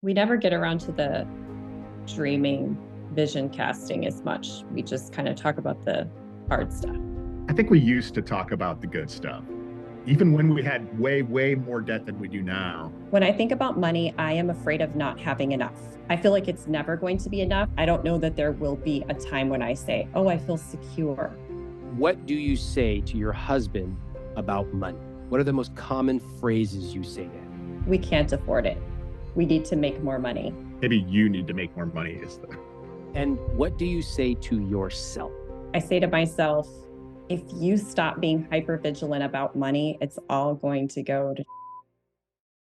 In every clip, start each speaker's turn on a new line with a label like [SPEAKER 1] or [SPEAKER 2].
[SPEAKER 1] We never get around to the dreaming, vision casting as much. We just kind of talk about the hard stuff.
[SPEAKER 2] I think we used to talk about the good stuff, even when we had way, way more debt than we do now.
[SPEAKER 1] When I think about money, I am afraid of not having enough. I feel like it's never going to be enough. I don't know that there will be a time when I say, oh, I feel secure.
[SPEAKER 3] What do you say to your husband about money? What are the most common phrases you say to him?
[SPEAKER 1] We can't afford it. We need to make more money.
[SPEAKER 2] Maybe you need to make more money.
[SPEAKER 3] And what do you say to yourself?
[SPEAKER 1] I say to myself, if you stop being hypervigilant about money, it's all going to go to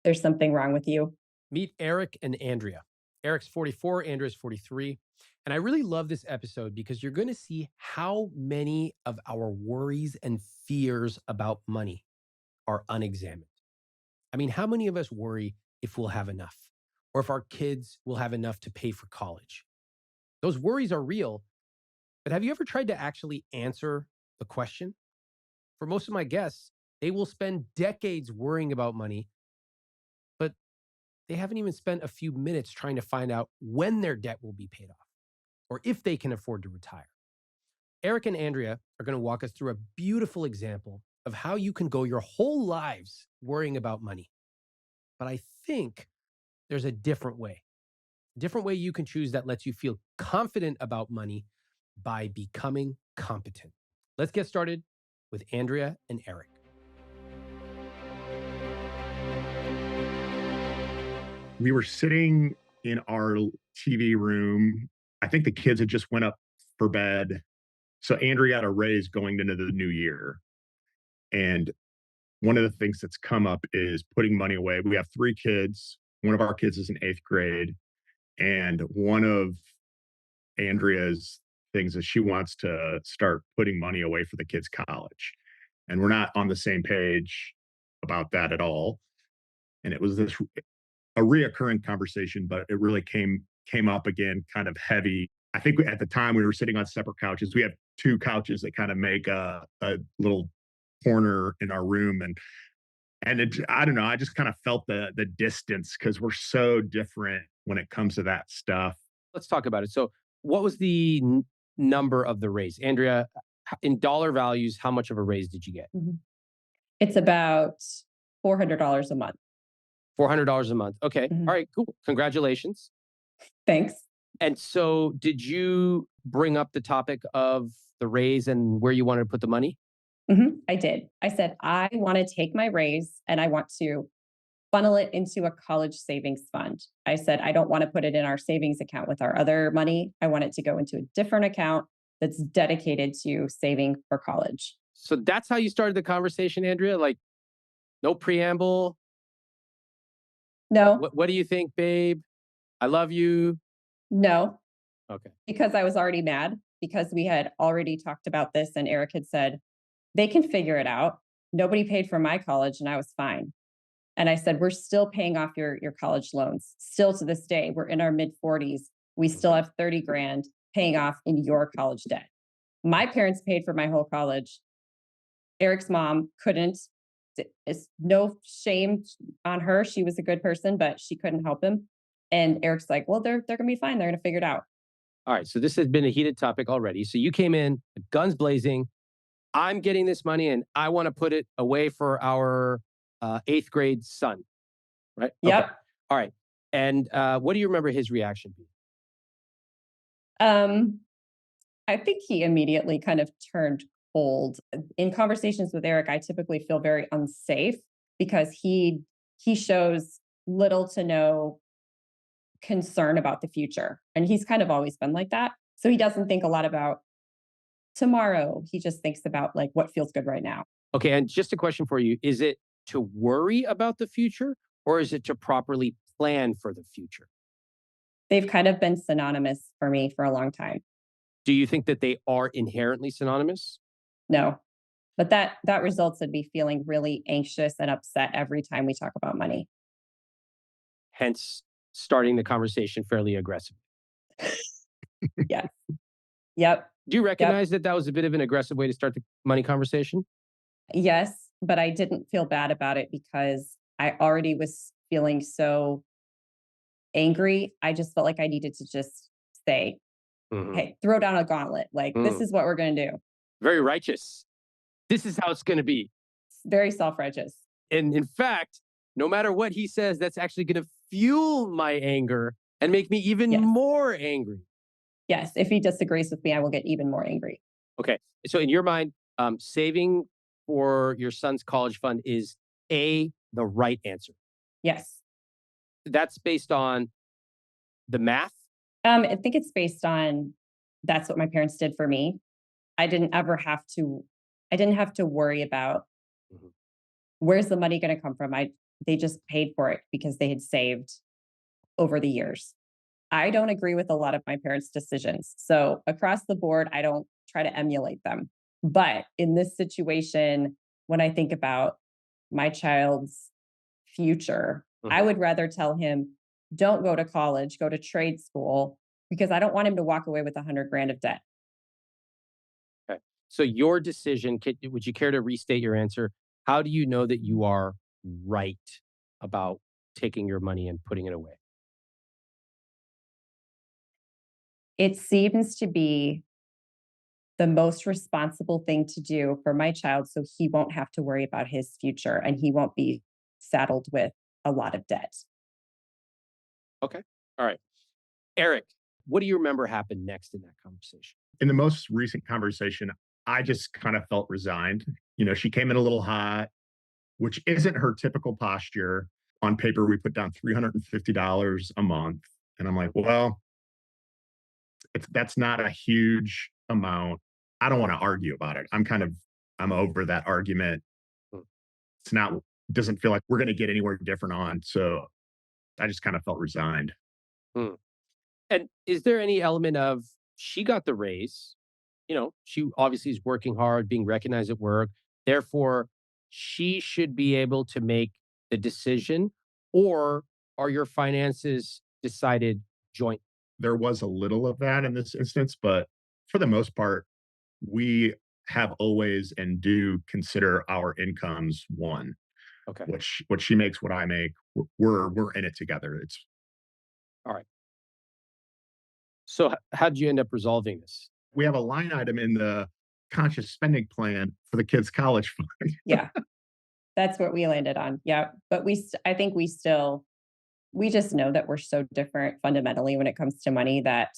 [SPEAKER 1] there's something wrong with you.
[SPEAKER 3] Meet Erik and Andrea. Erik's 44, Andrea's 43. And I really love this episode because you're going to see how many of our worries and fears about money are unexamined. I mean, how many of us worry if we'll have enough or if our kids will have enough to pay for college? Those worries are real, but have you ever tried to actually answer the question? For most of my guests, they will spend decades worrying about money, but they haven't even spent a few minutes trying to find out when their debt will be paid off or if they can afford to retire. Erik and Andrea are going to walk us through a beautiful example of how you can go your whole lives worrying about money. But I think there's a different way you can choose that lets you feel confident about money by becoming competent. Let's get started with Andrea and Erik.
[SPEAKER 2] We were sitting in our TV room. I think the kids had just went up for bed. So Andrea got a raise going into the new year. And one of the things that's come up is putting money away. We have 3 kids. One of our kids is in 8th grade. And one of Andrea's things is she wants to start putting money away for the kids' college. And we're not on the same page about that at all. And it was a reoccurring conversation, but it really came up again kind of heavy. I think at the time we were sitting on separate couches. We have 2 couches that kind of make a little corner in our room. And I don't know, I just kind of felt the distance because we're so different when it comes to that stuff.
[SPEAKER 3] Let's talk about it. So, what was the number of the raise? Andrea, in dollar values, how much of a raise did you get?
[SPEAKER 1] It's about $400 a month.
[SPEAKER 3] $400 a month. Okay.
[SPEAKER 1] Mhm.
[SPEAKER 3] All right, cool. Congratulations.
[SPEAKER 1] Thanks.
[SPEAKER 3] And so, did you bring up the topic of the raise and where you wanted to put the money?
[SPEAKER 1] I did. I said, I want to take my raise and I want to funnel it into a college savings fund. I said, I don't want to put it in our savings account with our other money. I want it to go into a different account that's dedicated to saving for college.
[SPEAKER 3] So that's how you started the conversation, Andrea? Like, no preamble.
[SPEAKER 1] No,
[SPEAKER 3] What do you think, babe? I love you.
[SPEAKER 1] no,
[SPEAKER 3] Okay.
[SPEAKER 1] because I was already mad because we had already talked about this and Erik had said, they can figure it out. Nobody paid for my college and I was fine. And I said, we're still paying off your college loans. Still to this day, we're in our mid 40s. We still have 30 grand paying off in your college debt. My parents paid for my whole college. Erik's mom couldn't. It's no shame on her. She was a good person, but she couldn't help him. And Erik's like, well, they're going to be fine. They're going to figure it out.
[SPEAKER 3] All right. So this has been a heated topic already. So you came in, guns blazing. I'm getting this money and I want to put it away for our 8th grade son, right?
[SPEAKER 1] Yep.
[SPEAKER 3] Okay. All right. And what do you remember his reaction being?
[SPEAKER 1] I think he immediately kind of turned cold. In conversations with Erik, I typically feel very unsafe because he shows little to no concern about the future. And he's kind of always been like that. So he doesn't think a lot about tomorrow. He just thinks about like what feels good right now.
[SPEAKER 3] Okay. And just a question for you. Is it to worry about the future or is it to properly plan for the future?
[SPEAKER 1] They've kind of been synonymous for me for a long time.
[SPEAKER 3] Do you think that they are inherently synonymous?
[SPEAKER 1] No. But that results in me feeling really anxious and upset every time we talk about money.
[SPEAKER 3] Hence, starting the conversation fairly aggressively.
[SPEAKER 1] Yes. Yep.
[SPEAKER 3] Do you recognize that was a bit of an aggressive way to start the money conversation?
[SPEAKER 1] Yes, but I didn't feel bad about it because I already was feeling so angry. I just felt like I needed to just say,
[SPEAKER 3] Mhm.
[SPEAKER 1] hey, throw down a gauntlet. Like, this
[SPEAKER 3] Mm.
[SPEAKER 1] is what we're going to do.
[SPEAKER 3] Very righteous. This is how it's going to be.
[SPEAKER 1] It's very self-righteous.
[SPEAKER 3] And in fact, no matter what he says, that's actually going to fuel my anger and make me even
[SPEAKER 1] Yes.
[SPEAKER 3] more angry.
[SPEAKER 1] Yes. If he disagrees with me, I will get even more angry.
[SPEAKER 3] Okay. So in your mind, saving for your son's college fund is the right answer.
[SPEAKER 1] Yes.
[SPEAKER 3] That's based on the math.
[SPEAKER 1] I think it's based on that's what my parents did for me. I didn't have to worry about
[SPEAKER 3] Mhm.
[SPEAKER 1] where's the money going to come from. They just paid for it because they had saved over the years. I don't agree with a lot of my parents' decisions. So across the board, I don't try to emulate them. But in this situation, when I think about my child's future, I
[SPEAKER 3] Mhm.
[SPEAKER 1] would rather tell him, don't go to college, go to trade school, because I don't want him to walk away with 100 grand of debt.
[SPEAKER 3] Okay. So your decision, would you care to restate your answer? How do you know that you are right about taking your money and putting it away?
[SPEAKER 1] It seems to be the most responsible thing to do for my child so he won't have to worry about his future and he won't be saddled with a lot of debt.
[SPEAKER 3] Okay. All right. Erik, what do you remember happened next in that conversation?
[SPEAKER 2] In the most recent conversation, I just kind of felt resigned. She came in a little hot, which isn't her typical posture. On paper, we put down $350 a month. And I'm like, well, that's not a huge amount. I don't want to argue about it. I'm over that argument.
[SPEAKER 3] Hmm.
[SPEAKER 2] It's not, doesn't feel like we're going to get anywhere different on. So I just kind of felt resigned.
[SPEAKER 3] Hmm. And is there any element of she got the raise? She obviously is working hard, being recognized at work. Therefore, she should be able to make the decision, or are your finances decided joint?
[SPEAKER 2] There was a little of that in this instance, but for the most part, we have always and do consider our incomes one.
[SPEAKER 3] Okay.
[SPEAKER 2] What she makes, what I make, we're in it together. It's
[SPEAKER 3] All right. So how did you end up resolving this?
[SPEAKER 2] We have a line item in the conscious spending plan for the kids' college fund.
[SPEAKER 1] Yeah, that's what we landed on. Yeah. But I think we just know that we're so different fundamentally when it comes to money that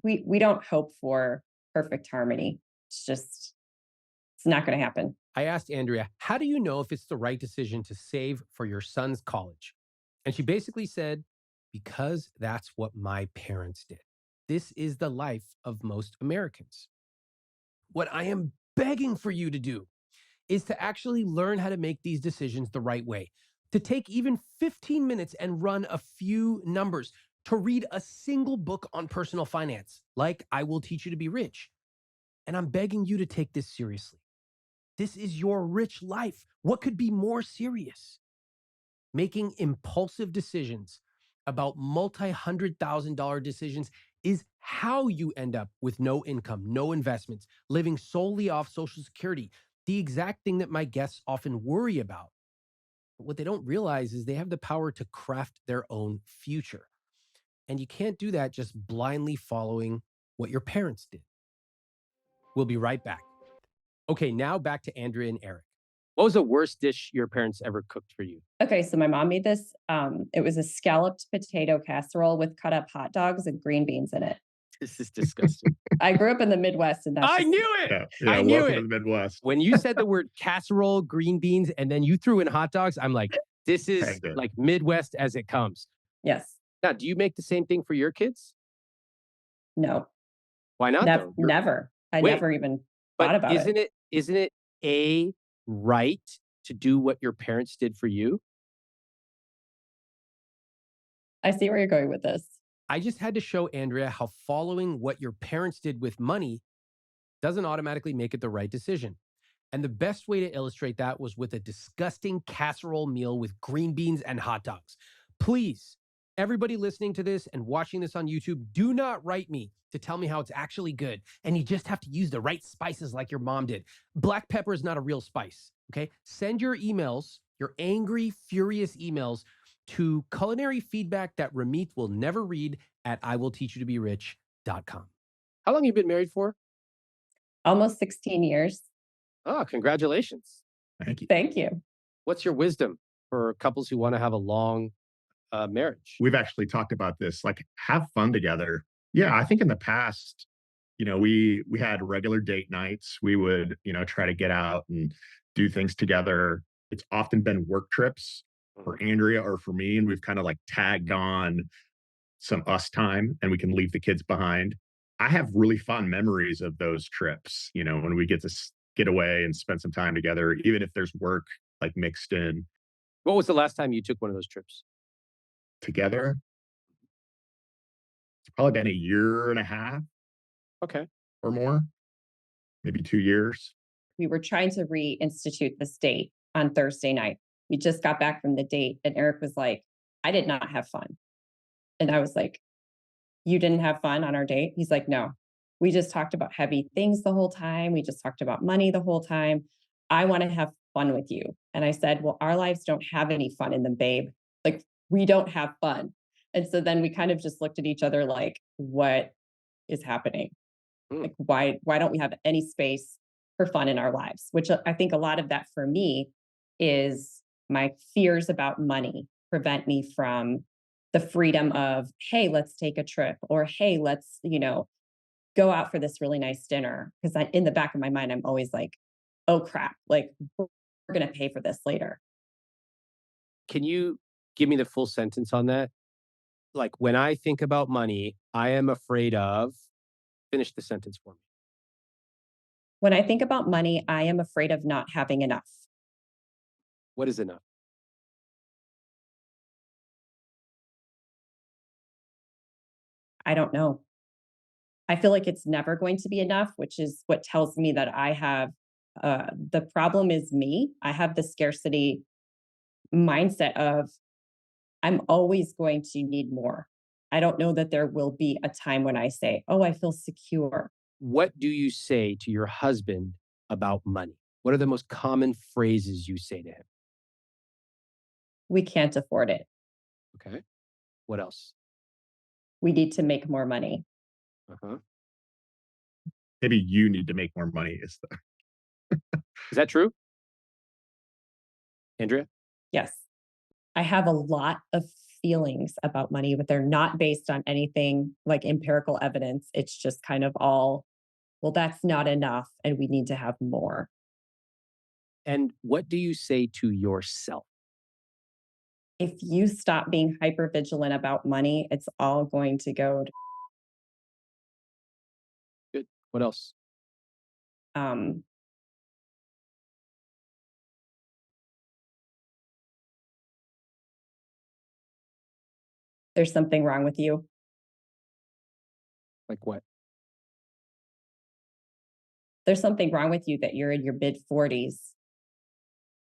[SPEAKER 1] we don't hope for perfect harmony. It's not going to happen.
[SPEAKER 3] I asked Andrea, how do you know if it's the right decision to save for your son's college? And she basically said, because that's what my parents did. This is the life of most Americans. What I am begging for you to do is to actually learn how to make these decisions the right way, to take even 15 minutes and run a few numbers, to read a single book on personal finance, like I Will Teach You to Be Rich. And I'm begging you to take this seriously. This is your rich life. What could be more serious? Making impulsive decisions about multi-$100,000 decisions is how you end up with no income, no investments, living solely off Social Security, the exact thing that my guests often worry about. But what they don't realize is they have the power to craft their own future. And you can't do that just blindly following what your parents did. We'll be right back. Okay, now back to Andrea and Erik. What was the worst dish your parents ever cooked for you?
[SPEAKER 1] Okay, so my mom made this. It was a scalloped potato casserole with cut up hot dogs and green beans in it.
[SPEAKER 3] This is disgusting.
[SPEAKER 1] I grew up in the Midwest, and
[SPEAKER 3] I knew it. I knew
[SPEAKER 2] welcome to
[SPEAKER 3] it.
[SPEAKER 2] the Midwest.
[SPEAKER 3] When you said the word casserole, green beans, and then you threw in hot dogs, I'm like, this is
[SPEAKER 2] Pegged it.
[SPEAKER 3] like Midwest as it comes.
[SPEAKER 1] Yes.
[SPEAKER 3] Now, do you make the same thing for your kids?
[SPEAKER 1] No.
[SPEAKER 3] Why not though?
[SPEAKER 1] Never. I
[SPEAKER 3] Wait,
[SPEAKER 1] never even
[SPEAKER 3] but
[SPEAKER 1] thought about it.
[SPEAKER 3] Isn't it a right to do what your parents did for you?
[SPEAKER 1] I see where you're going with this.
[SPEAKER 3] I just had to show Andrea how following what your parents did with money doesn't automatically make it the right decision. And the best way to illustrate that was with a disgusting casserole meal with green beans and hot dogs. Please, everybody listening to this and watching this on YouTube, do not write me to tell me how it's actually good. And you just have to use the right spices like your mom did. Black pepper is not a real spice, okay? Send your emails, your angry, furious emails to culinary feedback that Ramit will never read at iwillteachyoutoberich.com. How long have you been married for?
[SPEAKER 1] Almost 16 years.
[SPEAKER 3] Oh, congratulations.
[SPEAKER 2] Thank you.
[SPEAKER 1] Thank you.
[SPEAKER 3] What's your wisdom for couples who want to have a long marriage?
[SPEAKER 2] We've actually talked about this, like have fun together. Yeah, I think in the past, we had regular date nights. We would, try to get out and do things together. It's often been work trips for Andrea or for me, and we've kind of like tagged on some us time and we can leave the kids behind. I have really fond memories of those trips, when we get to get away and spend some time together, even if there's work like mixed in
[SPEAKER 3] What was the last time you took one of those trips?
[SPEAKER 2] together. It's probably been a year and a half
[SPEAKER 3] Okay.
[SPEAKER 2] or more, maybe 2 years.
[SPEAKER 1] We were trying to reinstitute this date on Thursday night. We just got back from the date, and Erik was like, I did not have fun. And I was like, you didn't have fun on our date? He's like, no, we just talked about heavy things the whole time. We just talked about money the whole time. I want to have fun with you. And I said, well, our lives don't have any fun in them, babe. Like, we don't have fun. And so then we kind of just looked at each other like, what is happening? Like, why don't we have any space for fun in our lives? Which I think a lot of that for me is my fears about money prevent me from the freedom of, hey, let's take a trip, or hey, let's, go out for this really nice dinner. Because in the back of my mind, I'm always like, oh crap, like we're going to pay for this later.
[SPEAKER 3] Can you give me the full sentence on that? Like, when I think about money, I am afraid of, finish the sentence for me.
[SPEAKER 1] When I think about money, I am afraid of not having enough.
[SPEAKER 3] What is enough?
[SPEAKER 1] I don't know. I feel like it's never going to be enough, which is what tells me that I have the problem is me. I have the scarcity mindset of I'm always going to need more. I don't know that there will be a time when I say, oh, I feel secure.
[SPEAKER 3] What do you say to your husband about money? What are the most common phrases you say to him?
[SPEAKER 1] We can't afford it.
[SPEAKER 3] Okay. What else?
[SPEAKER 1] We need to make more money.
[SPEAKER 3] Uh-huh.
[SPEAKER 2] Maybe you need to make more money.
[SPEAKER 3] Is that true? Andrea?
[SPEAKER 1] Yes. I have a lot of feelings about money, but they're not based on anything like empirical evidence. It's just kind of all, well, that's not enough and we need to have more.
[SPEAKER 3] And what do you say to yourself?
[SPEAKER 1] If you stop being hyper vigilant about money, it's all going to go to,
[SPEAKER 3] Good. What else?
[SPEAKER 1] um, there's something wrong with you.
[SPEAKER 3] Like what?
[SPEAKER 1] There's something wrong with you that you're in your mid 40s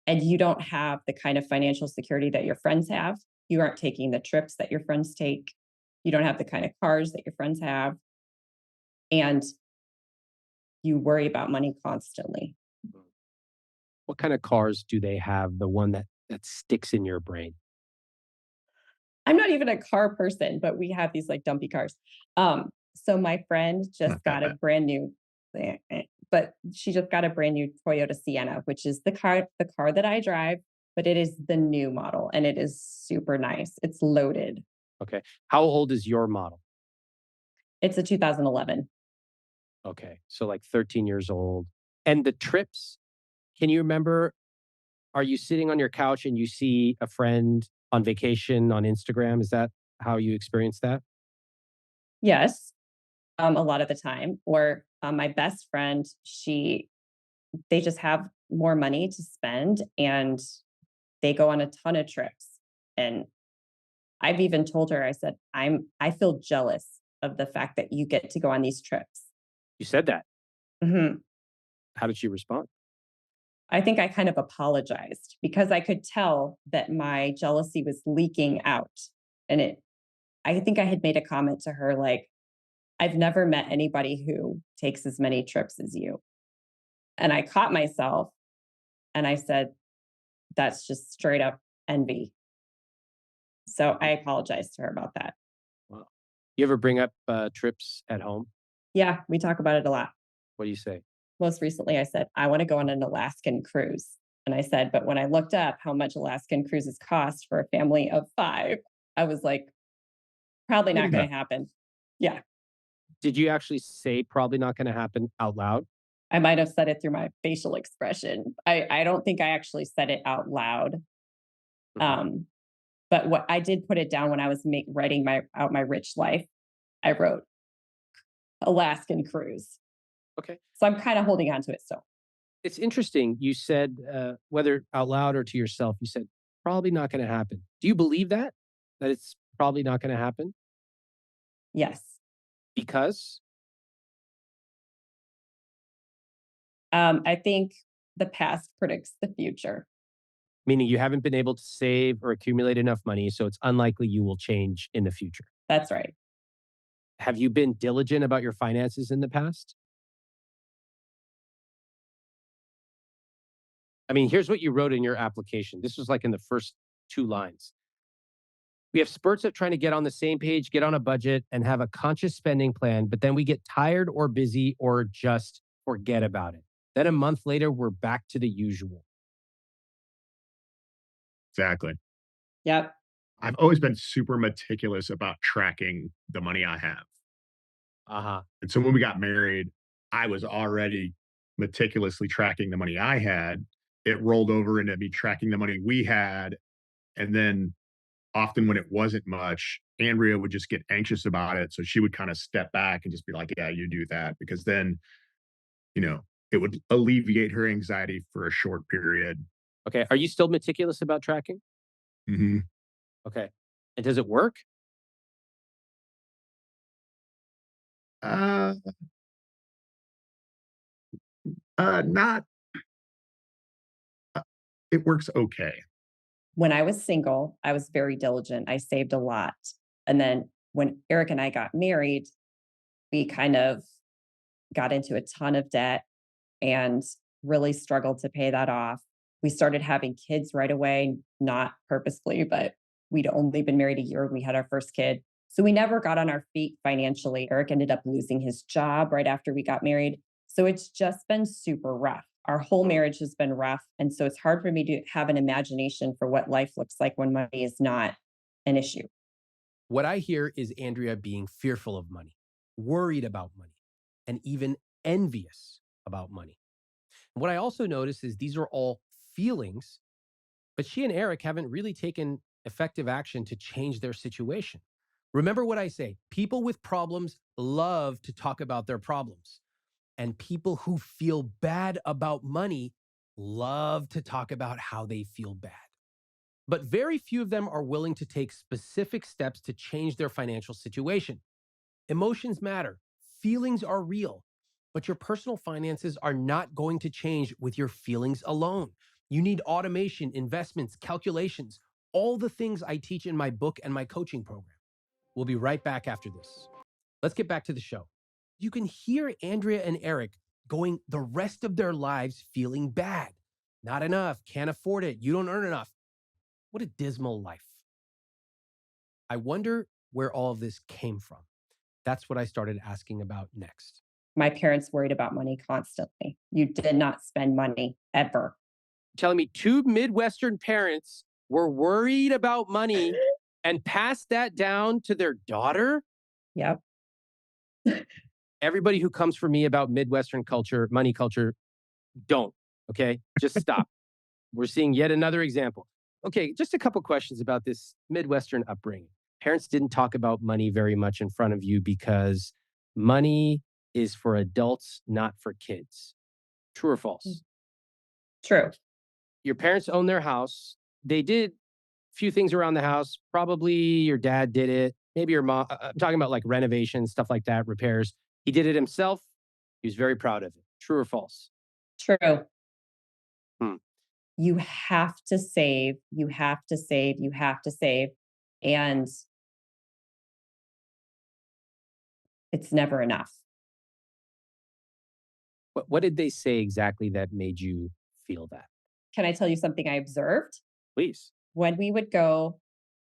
[SPEAKER 1] and you don't have the kind of financial security that your friends have. You aren't taking the trips that your friends take. You don't have the kind of cars that your friends have. And you worry about money constantly.
[SPEAKER 3] What kind of cars do they have? The one that sticks in your brain?
[SPEAKER 1] I'm not even a car person, but we have these like dumpy cars. So my friend just got a brand new, but she just got a brand new Toyota Sienna, which is the car that I drive, but it is the new model and it is super nice. It's loaded.
[SPEAKER 3] Okay. How old is your model?
[SPEAKER 1] It's a 2011.
[SPEAKER 3] Okay. So like 13 years old. And the trips, can you remember? Are you sitting on your couch and you see a friend on vacation on Instagram? Is that how you experience that?
[SPEAKER 1] Yes, a lot of the time. Or my best friend, they just have more money to spend and they go on a ton of trips. And I've even told her, I said, I feel jealous of the fact that you get to go on these trips.
[SPEAKER 3] You said that.
[SPEAKER 1] Hmm.
[SPEAKER 3] How did she respond?
[SPEAKER 1] I think I kind of apologized because I could tell that my jealousy was leaking out. And I think I had made a comment to her like, I've never met anybody who takes as many trips as you. And I caught myself and I said, that's just straight up envy. So I apologized to her about that.
[SPEAKER 3] Wow. You ever bring up trips at home?
[SPEAKER 1] Yeah, we talk about it a lot.
[SPEAKER 3] What do you say?
[SPEAKER 1] Most recently, I said, I want to go on an Alaskan cruise. And I said, but when I looked up how much Alaskan cruises cost for a family of 5, I was like, probably
[SPEAKER 2] Way to
[SPEAKER 1] not
[SPEAKER 2] go.
[SPEAKER 1] going to happen. Yeah.
[SPEAKER 3] Did you actually say probably not going to happen out loud?
[SPEAKER 1] I might have said it through my facial expression. I don't think I actually said it out loud.
[SPEAKER 3] Mhm.
[SPEAKER 1] Um, but what I did put it down when I was writing my rich life. I wrote Alaskan cruise.
[SPEAKER 3] Okay.
[SPEAKER 1] So I'm kind of holding on to it still.
[SPEAKER 3] It's interesting. You said, whether out loud or to yourself, you said, probably not going to happen. Do you believe that? That it's probably not going to happen?
[SPEAKER 1] Yes.
[SPEAKER 3] Because?
[SPEAKER 1] I think the past predicts the future.
[SPEAKER 3] Meaning you haven't been able to save or accumulate enough money, so it's unlikely you will change in the future.
[SPEAKER 1] That's right.
[SPEAKER 3] Have you been diligent about your finances in the past? I mean, here's what you wrote in your application. This was like in the first 2 lines. We have spurts of trying to get on the same page, get on a budget, and have a conscious spending plan, but then we get tired or busy or just forget about it. Then a month later, we're back to the usual.
[SPEAKER 2] Exactly.
[SPEAKER 1] Yep.
[SPEAKER 2] I've always been super meticulous about tracking the money I have.
[SPEAKER 3] Uh-huh.
[SPEAKER 2] And so when we got married, I was already meticulously tracking the money I had. It rolled over into me tracking the money we had. And then often when it wasn't much, Andrea would just get anxious about it. So she would kind of step back and just be like, yeah, you do that. Because then, you know, it would alleviate her anxiety for a short period.
[SPEAKER 3] Okay. Are you still meticulous about tracking?
[SPEAKER 2] Mhm.
[SPEAKER 3] Okay. And does it work?
[SPEAKER 2] Uh, not, it works okay.
[SPEAKER 1] When I was single, I was very diligent. I saved a lot. And then when Erik and I got married, we kind of got into a ton of debt and really struggled to pay that off. We started having kids right away, not purposefully, but we'd only been married a year when we had our first kid. So we never got on our feet financially. Erik ended up losing his job right after we got married. So it's just been super rough. Our whole marriage has been rough. And so it's hard for me to have an imagination for what life looks like when money is not an issue.
[SPEAKER 3] What I hear is Andrea being fearful of money, worried about money, and even envious about money. What I also notice is these are all feelings, but she and Erik haven't really taken effective action to change their situation. Remember what I say, people with problems love to talk about their problems, and people who feel bad about money love to talk about how they feel bad. But very few of them are willing to take specific steps to change their financial situation. Emotions matter, feelings are real, but your personal finances are not going to change with your feelings alone. You need automation, investments, calculations, all the things I teach in my book and my coaching program. We'll be right back after this. Let's get back to the show. You can hear Andrea and Erik going the rest of their lives feeling bad. Not enough, can't afford it, you don't earn enough. What a dismal life. I wonder where all of this came from. That's what I started asking about next.
[SPEAKER 1] My parents worried about money constantly. You did not spend money ever.
[SPEAKER 3] Telling me 2 Midwestern parents were worried about money and passed that down to their daughter?
[SPEAKER 1] Yep.
[SPEAKER 3] Everybody who comes for me about Midwestern culture, money culture, don't. Okay. Just stop. We're seeing yet another example. Okay. Just a couple questions about this Midwestern upbringing. Parents didn't talk about money very much in front of you because money is for adults, not for kids. True or false?
[SPEAKER 1] True.
[SPEAKER 3] Your parents own their house. They did a few things around the house. Probably your dad did it. Maybe your mom. I'm talking about like renovations, stuff like that, repairs. He did it himself. He was very proud of it. True or false?
[SPEAKER 1] True.
[SPEAKER 3] Hmm.
[SPEAKER 1] You have to save, you have to save, you have to save. And it's never enough.
[SPEAKER 3] What did they say exactly that made you feel that?
[SPEAKER 1] Can I tell you something I observed?
[SPEAKER 3] Please.
[SPEAKER 1] When we would go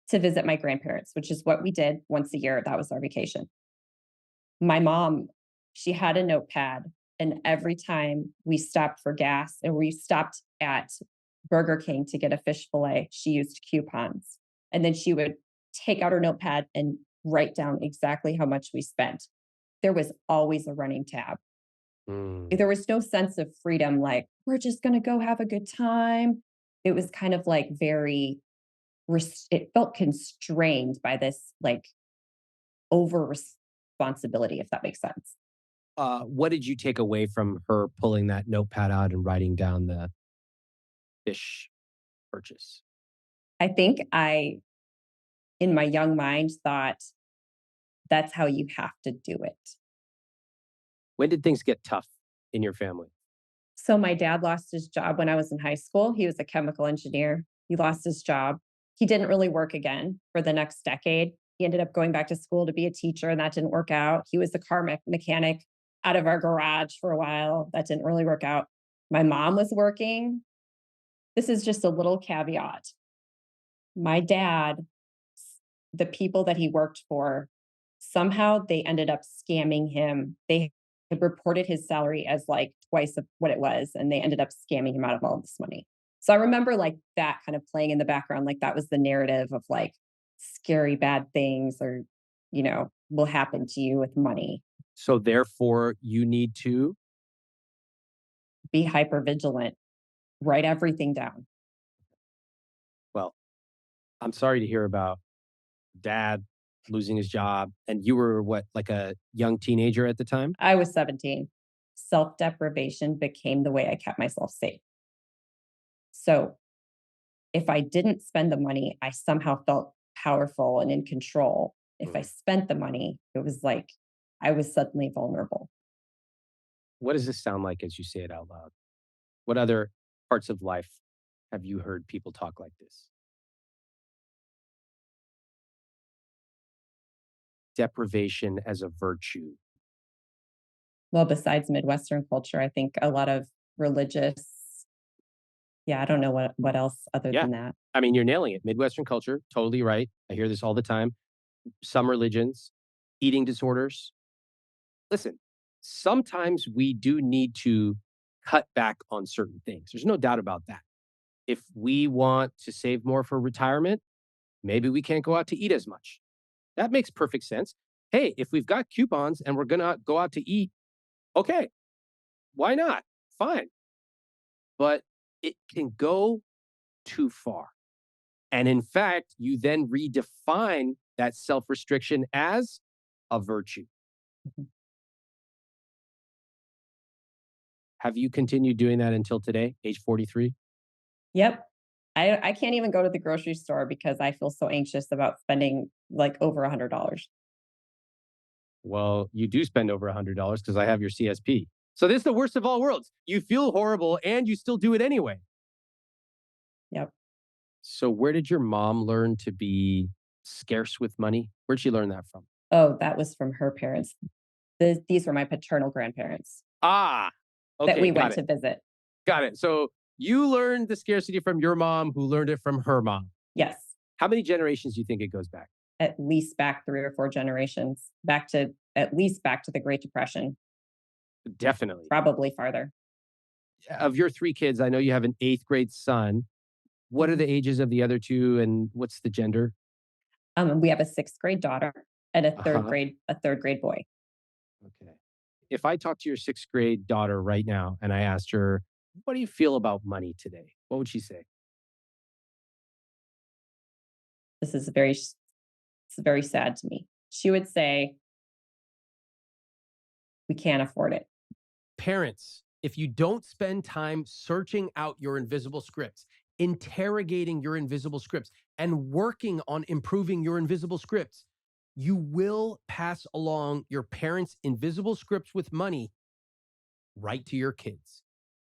[SPEAKER 1] to visit my grandparents, which is what we did once a year. That was our vacation. My mom, she had a notepad, and every time we stopped for gas and we stopped at Burger King to get a fish fillet, she used coupons. And then she would take out her notepad and write down exactly how much we spent. There was always a running tab.
[SPEAKER 3] Mm.
[SPEAKER 1] There was no sense of freedom, like, we're just going to go have a good time. It was kind of like very, it felt constrained by this like over responsibility, if that makes sense.
[SPEAKER 3] What did you take away from her pulling that notepad out and writing down the fish purchase?
[SPEAKER 1] I think in my young mind, thought that's how you have to do it.
[SPEAKER 3] When did things get tough in your family?
[SPEAKER 1] So my dad lost his job when I was in high school. He was a chemical engineer. He lost his job. He didn't really work again for the next decade. He ended up going back to school to be a teacher, and that didn't work out. He was the car mechanic out of our garage for a while. That didn't really work out. My mom was working. This is just a little caveat. My dad, the people that he worked for, somehow they ended up scamming him. They had reported his salary as like twice of what it was, and they ended up scamming him out of all this money. So I remember like that kind of playing in the background, like that was the narrative of like scary bad things or, will happen to you with money.
[SPEAKER 3] So therefore, you need to.
[SPEAKER 1] Be hyper vigilant, write everything down.
[SPEAKER 3] Well, I'm sorry to hear about dad losing his job, and you were what, like a young teenager at the time?
[SPEAKER 1] I was 17. Self-deprivation became the way I kept myself safe. So if I didn't spend the money, I somehow felt powerful and in control. If I
[SPEAKER 3] Mm.
[SPEAKER 1] spent the money, it was like I was suddenly vulnerable.
[SPEAKER 3] What does this sound like as you say it out loud? What other parts of life have you heard people talk like this? Deprivation as a virtue.
[SPEAKER 1] Well, besides Midwestern culture, I think a lot of religious, yeah, I don't know what else other
[SPEAKER 3] Yeah.
[SPEAKER 1] than that.
[SPEAKER 3] I mean, you're nailing it. Midwestern culture, totally right. I hear this all the time. Some religions, eating disorders. Listen, sometimes we do need to cut back on certain things. There's no doubt about that. If we want to save more for retirement, maybe we can't go out to eat as much. That makes perfect sense. Hey, if we've got coupons and we're going to go out to eat, okay, why not? Fine. But it can go too far. And in fact, you then redefine that self restriction as a virtue.
[SPEAKER 1] Mhm.
[SPEAKER 3] Have you continued doing that until today, age 43?
[SPEAKER 1] Yep. I can't even go to the grocery store because I feel so anxious about spending like over $100.
[SPEAKER 3] Well, you do spend over $100 because I have your CSP. So this is the worst of all worlds. You feel horrible and you still do it anyway.
[SPEAKER 1] Yep.
[SPEAKER 3] So where did your mom learn to be scarce with money? Where'd she learn that from?
[SPEAKER 1] Oh, that was from her parents. These were my paternal grandparents
[SPEAKER 3] Ah,
[SPEAKER 1] that
[SPEAKER 3] okay,
[SPEAKER 1] we
[SPEAKER 3] got
[SPEAKER 1] went
[SPEAKER 3] it.
[SPEAKER 1] to visit.
[SPEAKER 3] Got it. So you learned the scarcity from your mom, who learned it from her mom.
[SPEAKER 1] Yes.
[SPEAKER 3] How many generations do you think it goes back?
[SPEAKER 1] At least back 3 or 4 generations, at least back to the Great Depression,
[SPEAKER 3] Definitely.
[SPEAKER 1] probably farther.
[SPEAKER 3] Of your three kids, I know you have an eighth grade son. What are
[SPEAKER 1] Mhm.
[SPEAKER 3] the ages of the other two, and what's the gender?
[SPEAKER 1] We have a 6th grade daughter and
[SPEAKER 3] Uh-huh.
[SPEAKER 1] a 3rd grade boy.
[SPEAKER 3] Okay. If I talk to your sixth grade daughter right now and I asked her, what do you feel about money today? What would she say?
[SPEAKER 1] This is it's very sad to me. She would say, "We can't afford it."
[SPEAKER 3] Parents, if you don't spend time searching out your invisible scripts, interrogating your invisible scripts, and working on improving your invisible scripts, you will pass along your parents' invisible scripts with money right to your kids.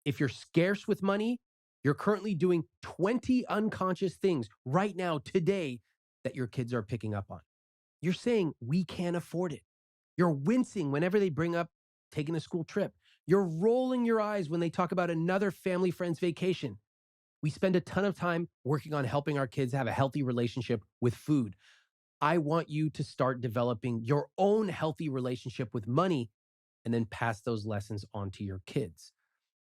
[SPEAKER 3] If you're scarce with money, you're currently doing 20 unconscious things right now, today, that your kids are picking up on. You're saying, we can't afford it. You're wincing whenever they bring up taking a school trip. You're rolling your eyes when they talk about another family friend's vacation. We spend a ton of time working on helping our kids have a healthy relationship with food. I want you to start developing your own healthy relationship with money and then pass those lessons on to your kids.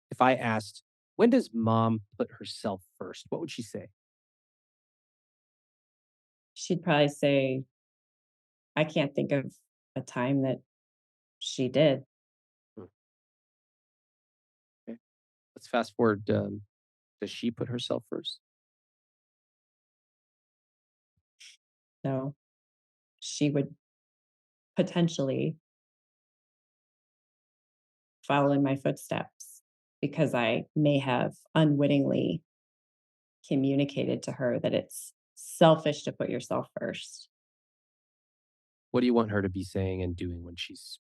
[SPEAKER 3] If I asked, when does mom put herself first? What would she say?
[SPEAKER 1] She'd probably say, I can't think of a time that she did.
[SPEAKER 3] Hmm, okay. Let's fast forward. Does she put herself first?
[SPEAKER 1] No, she would potentially follow in my footsteps because I may have unwittingly communicated to her that it's selfish to put yourself first.
[SPEAKER 3] What do you want her to be saying and doing when she's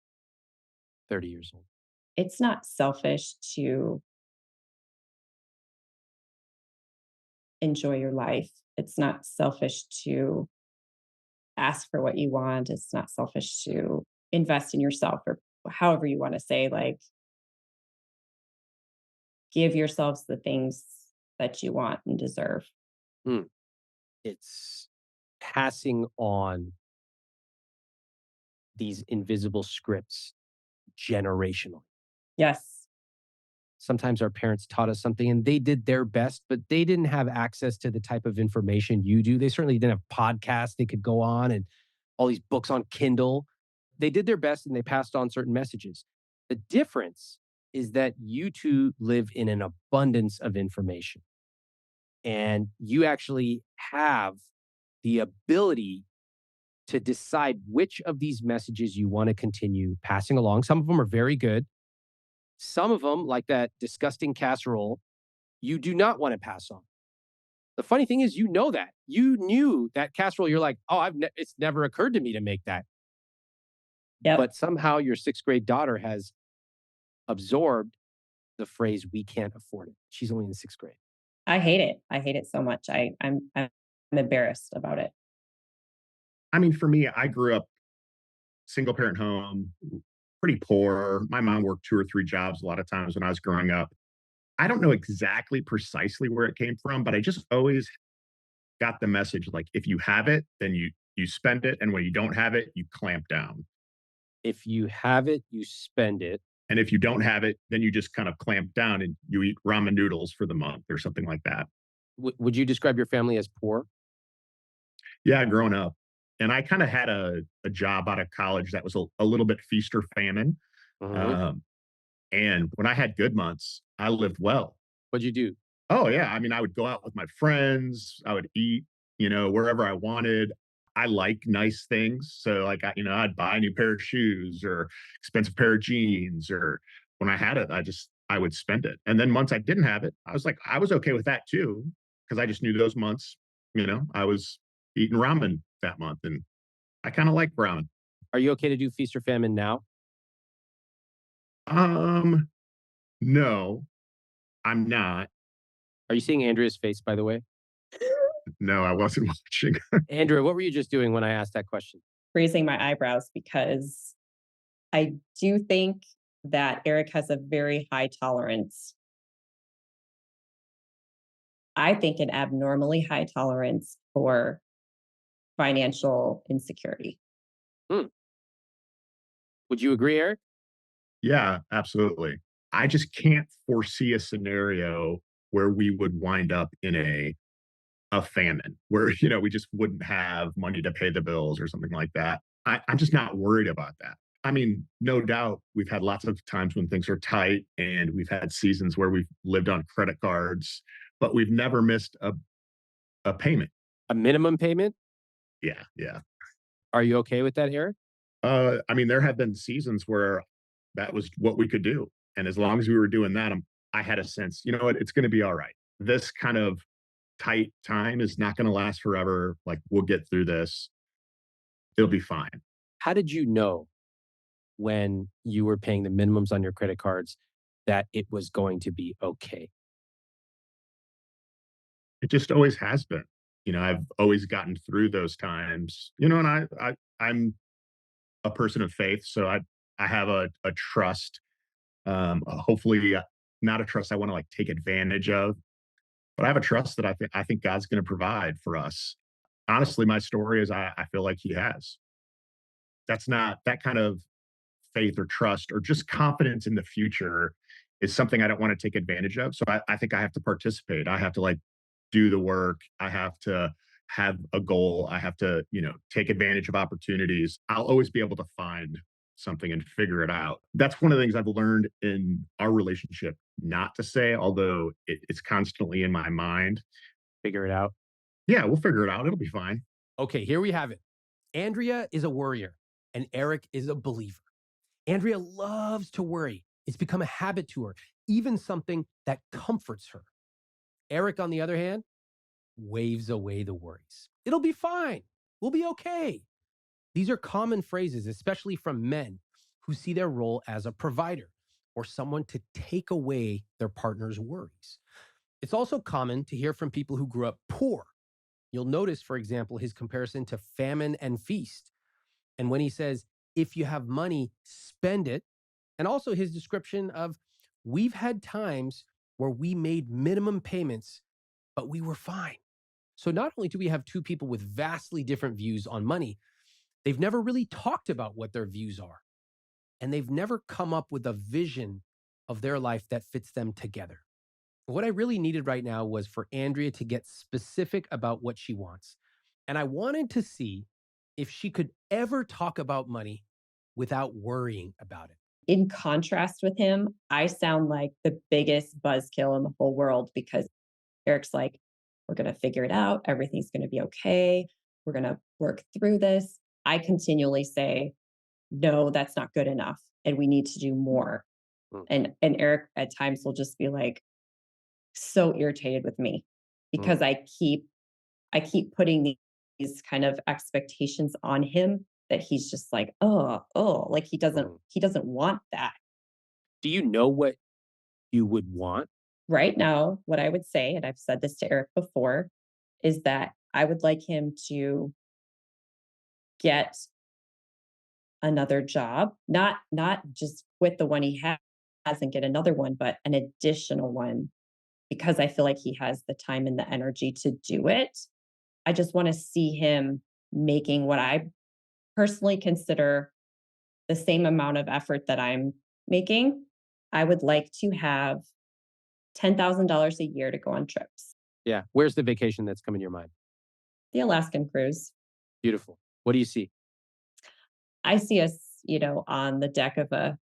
[SPEAKER 3] 30 years old?
[SPEAKER 1] It's not selfish to enjoy your life. It's not selfish to ask for what you want. It's not selfish to invest in yourself or however you want to say, like, give yourselves the things that you want and deserve.
[SPEAKER 3] Hmm. It's passing on these invisible scripts generationally.
[SPEAKER 1] Yes.
[SPEAKER 3] Sometimes our parents taught us something and they did their best, but they didn't have access to the type of information you do. They certainly didn't have podcasts they could go on and all these books on Kindle. They did their best and they passed on certain messages. The difference is that you two live in an abundance of information and you actually have the ability to decide which of these messages you want to continue passing along. Some of them are very good. Some of them, like that disgusting casserole, you do not want to pass on. The funny thing is, you know that. You knew that casserole. You're like, oh, it's never occurred to me to make that.
[SPEAKER 1] Yep.
[SPEAKER 3] But somehow your sixth grade daughter has absorbed the phrase, we can't afford it. She's only in the sixth grade.
[SPEAKER 1] I hate it. I hate it so much. I'm embarrassed about it.
[SPEAKER 2] I mean, for me, I grew up single parent home, pretty poor. My mom worked 2 or 3 jobs a lot of times when I was growing up. I don't know exactly precisely where it came from, but I just always got the message like if you have it, then you spend it, and when you don't have it, you clamp down.
[SPEAKER 3] If you have it, you spend it.
[SPEAKER 2] And if you don't have it, then you just kind of clamp down and you eat ramen noodles for the month or something like that.
[SPEAKER 3] Would you describe your family as poor?
[SPEAKER 2] Yeah, growing up. And I kind of had a job out of college that was a little bit feast or famine.
[SPEAKER 3] Mhm.
[SPEAKER 2] Um, and when I had good months, I lived well.
[SPEAKER 3] What'd you do?
[SPEAKER 2] Oh yeah, I mean, I would go out with my friends. I would eat, wherever I wanted. I like nice things, so like I'd buy a new pair of shoes or expensive pair of jeans. Or when I had it, I would spend it. And then months I didn't have it, I was okay with that too because I just knew those months. I was eating ramen that month, and I kind of like ramen.
[SPEAKER 3] Are you okay to do feast or famine now?
[SPEAKER 2] Um, no, I'm not.
[SPEAKER 3] Are you seeing Andrea's face, by the way?
[SPEAKER 2] No, I wasn't watching.
[SPEAKER 3] Andrea, what were you just doing when I asked that question?
[SPEAKER 1] Raising my eyebrows because I do think that Eric has a very high tolerance. I think an abnormally high tolerance for financial insecurity.
[SPEAKER 3] Hmm. Would you agree, Eric?
[SPEAKER 2] Yeah, absolutely. I just can't foresee a scenario where we would wind up in a famine where, we just wouldn't have money to pay the bills or something like that. I'm just not worried about that. I mean, no doubt we've had lots of times when things are tight and we've had seasons where we've lived on credit cards, but we've never missed a payment.
[SPEAKER 3] A minimum payment?
[SPEAKER 2] Yeah, yeah.
[SPEAKER 3] Are you okay with that, Eric?
[SPEAKER 2] I mean, there have been seasons where that was what we could do. And as long as we were doing that, I had a sense, you know what, it's going to be all right. This kind of tight time is not going to last forever. Like, we'll get through this. It'll be fine.
[SPEAKER 3] How did you know when you were paying the minimums on your credit cards that it was going to be okay?
[SPEAKER 2] It just always has been. I've always gotten through those times, and I'm a person of faith. So I have a trust, hopefully not a trust I want to like take advantage of. But I have a trust that I think God's going to provide for us. Honestly, my story is I feel like He has. That's not that kind of faith or trust or just confidence in the future is something I don't want to take advantage of. So I think I have to participate. I have to like do the work. I have to have a goal. I have to, take advantage of opportunities. I'll always be able to find something and figure it out. That's one of the things I've learned in our relationship not to say, although it's constantly in my mind.
[SPEAKER 3] Figure it out.
[SPEAKER 2] Yeah, we'll figure it out. It'll be fine.
[SPEAKER 3] Okay, here we have it. Andrea is a worrier and Erik is a believer. Andrea loves to worry. It's become a habit to her, even something that comforts her. Erik, on the other hand, waves away the worries. It'll be fine. We'll be okay. These are common phrases, especially from men who see their role as a provider or someone to take away their partner's worries. It's also common to hear from people who grew up poor. You'll notice, for example, his comparison to famine and feast. And when he says, if you have money, spend it. And also his description of, we've had times where we made minimum payments, but we were fine. So not only do we have two people with vastly different views on money, they've never really talked about what their views are. And they've never come up with a vision of their life that fits them together. What I really needed right now was for Andrea to get specific about what she wants. And I wanted to see if she could ever talk about money without worrying about it.
[SPEAKER 1] In contrast with him, I sound like the biggest buzzkill in the whole world because Erik's like, we're going to figure it out. Everything's going to be okay. We're going to work through this. I continually say, no, that's not good enough. And we need to do more. And Erik at times will just be like so irritated with me because I keep putting these kind of expectations on him that he's just like, like he doesn't want that.
[SPEAKER 3] Do you know what you would want?
[SPEAKER 1] Right now, what I would say, and I've said this to Erik before, is that I would like him to get another job, not just quit the one he has and get another one, but an additional one, because I feel like he has the time and the energy to do it. I just want to see him making what I personally consider the same amount of effort that I'm making. I would like to have $10,000 a year to go on trips.
[SPEAKER 3] Yeah. Where's the vacation that's come in your mind?
[SPEAKER 1] The Alaskan cruise.
[SPEAKER 3] Beautiful. What do you see?
[SPEAKER 1] I see us, on the deck of a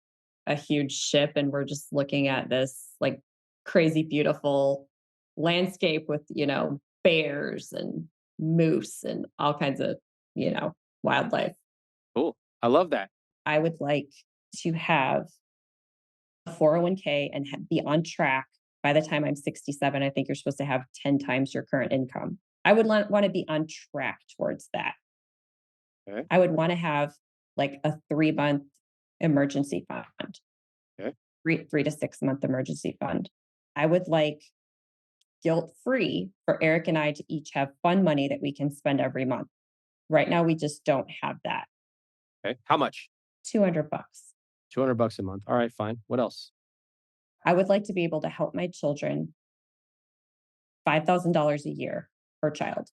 [SPEAKER 1] huge ship and we're just looking at this like crazy beautiful landscape with, bears and moose and all kinds of, wildlife.
[SPEAKER 3] Cool. I love that.
[SPEAKER 1] I would like to have a 401k and be on track by the time I'm 67. I think you're supposed to have 10 times your current income. I would want to be on track towards that.
[SPEAKER 3] Okay.
[SPEAKER 1] I would want to have like a 3-month emergency fund.
[SPEAKER 3] Okay.
[SPEAKER 1] 3 to 6 month emergency fund. I would like guilt-free for Erik and I to each have fun money that we can spend every month. Right now, we just don't have that.
[SPEAKER 3] Okay. How much?
[SPEAKER 1] $200.
[SPEAKER 3] $200 a month. All right, fine. What else?
[SPEAKER 1] I would like to be able to help my children $5,000 a year per child.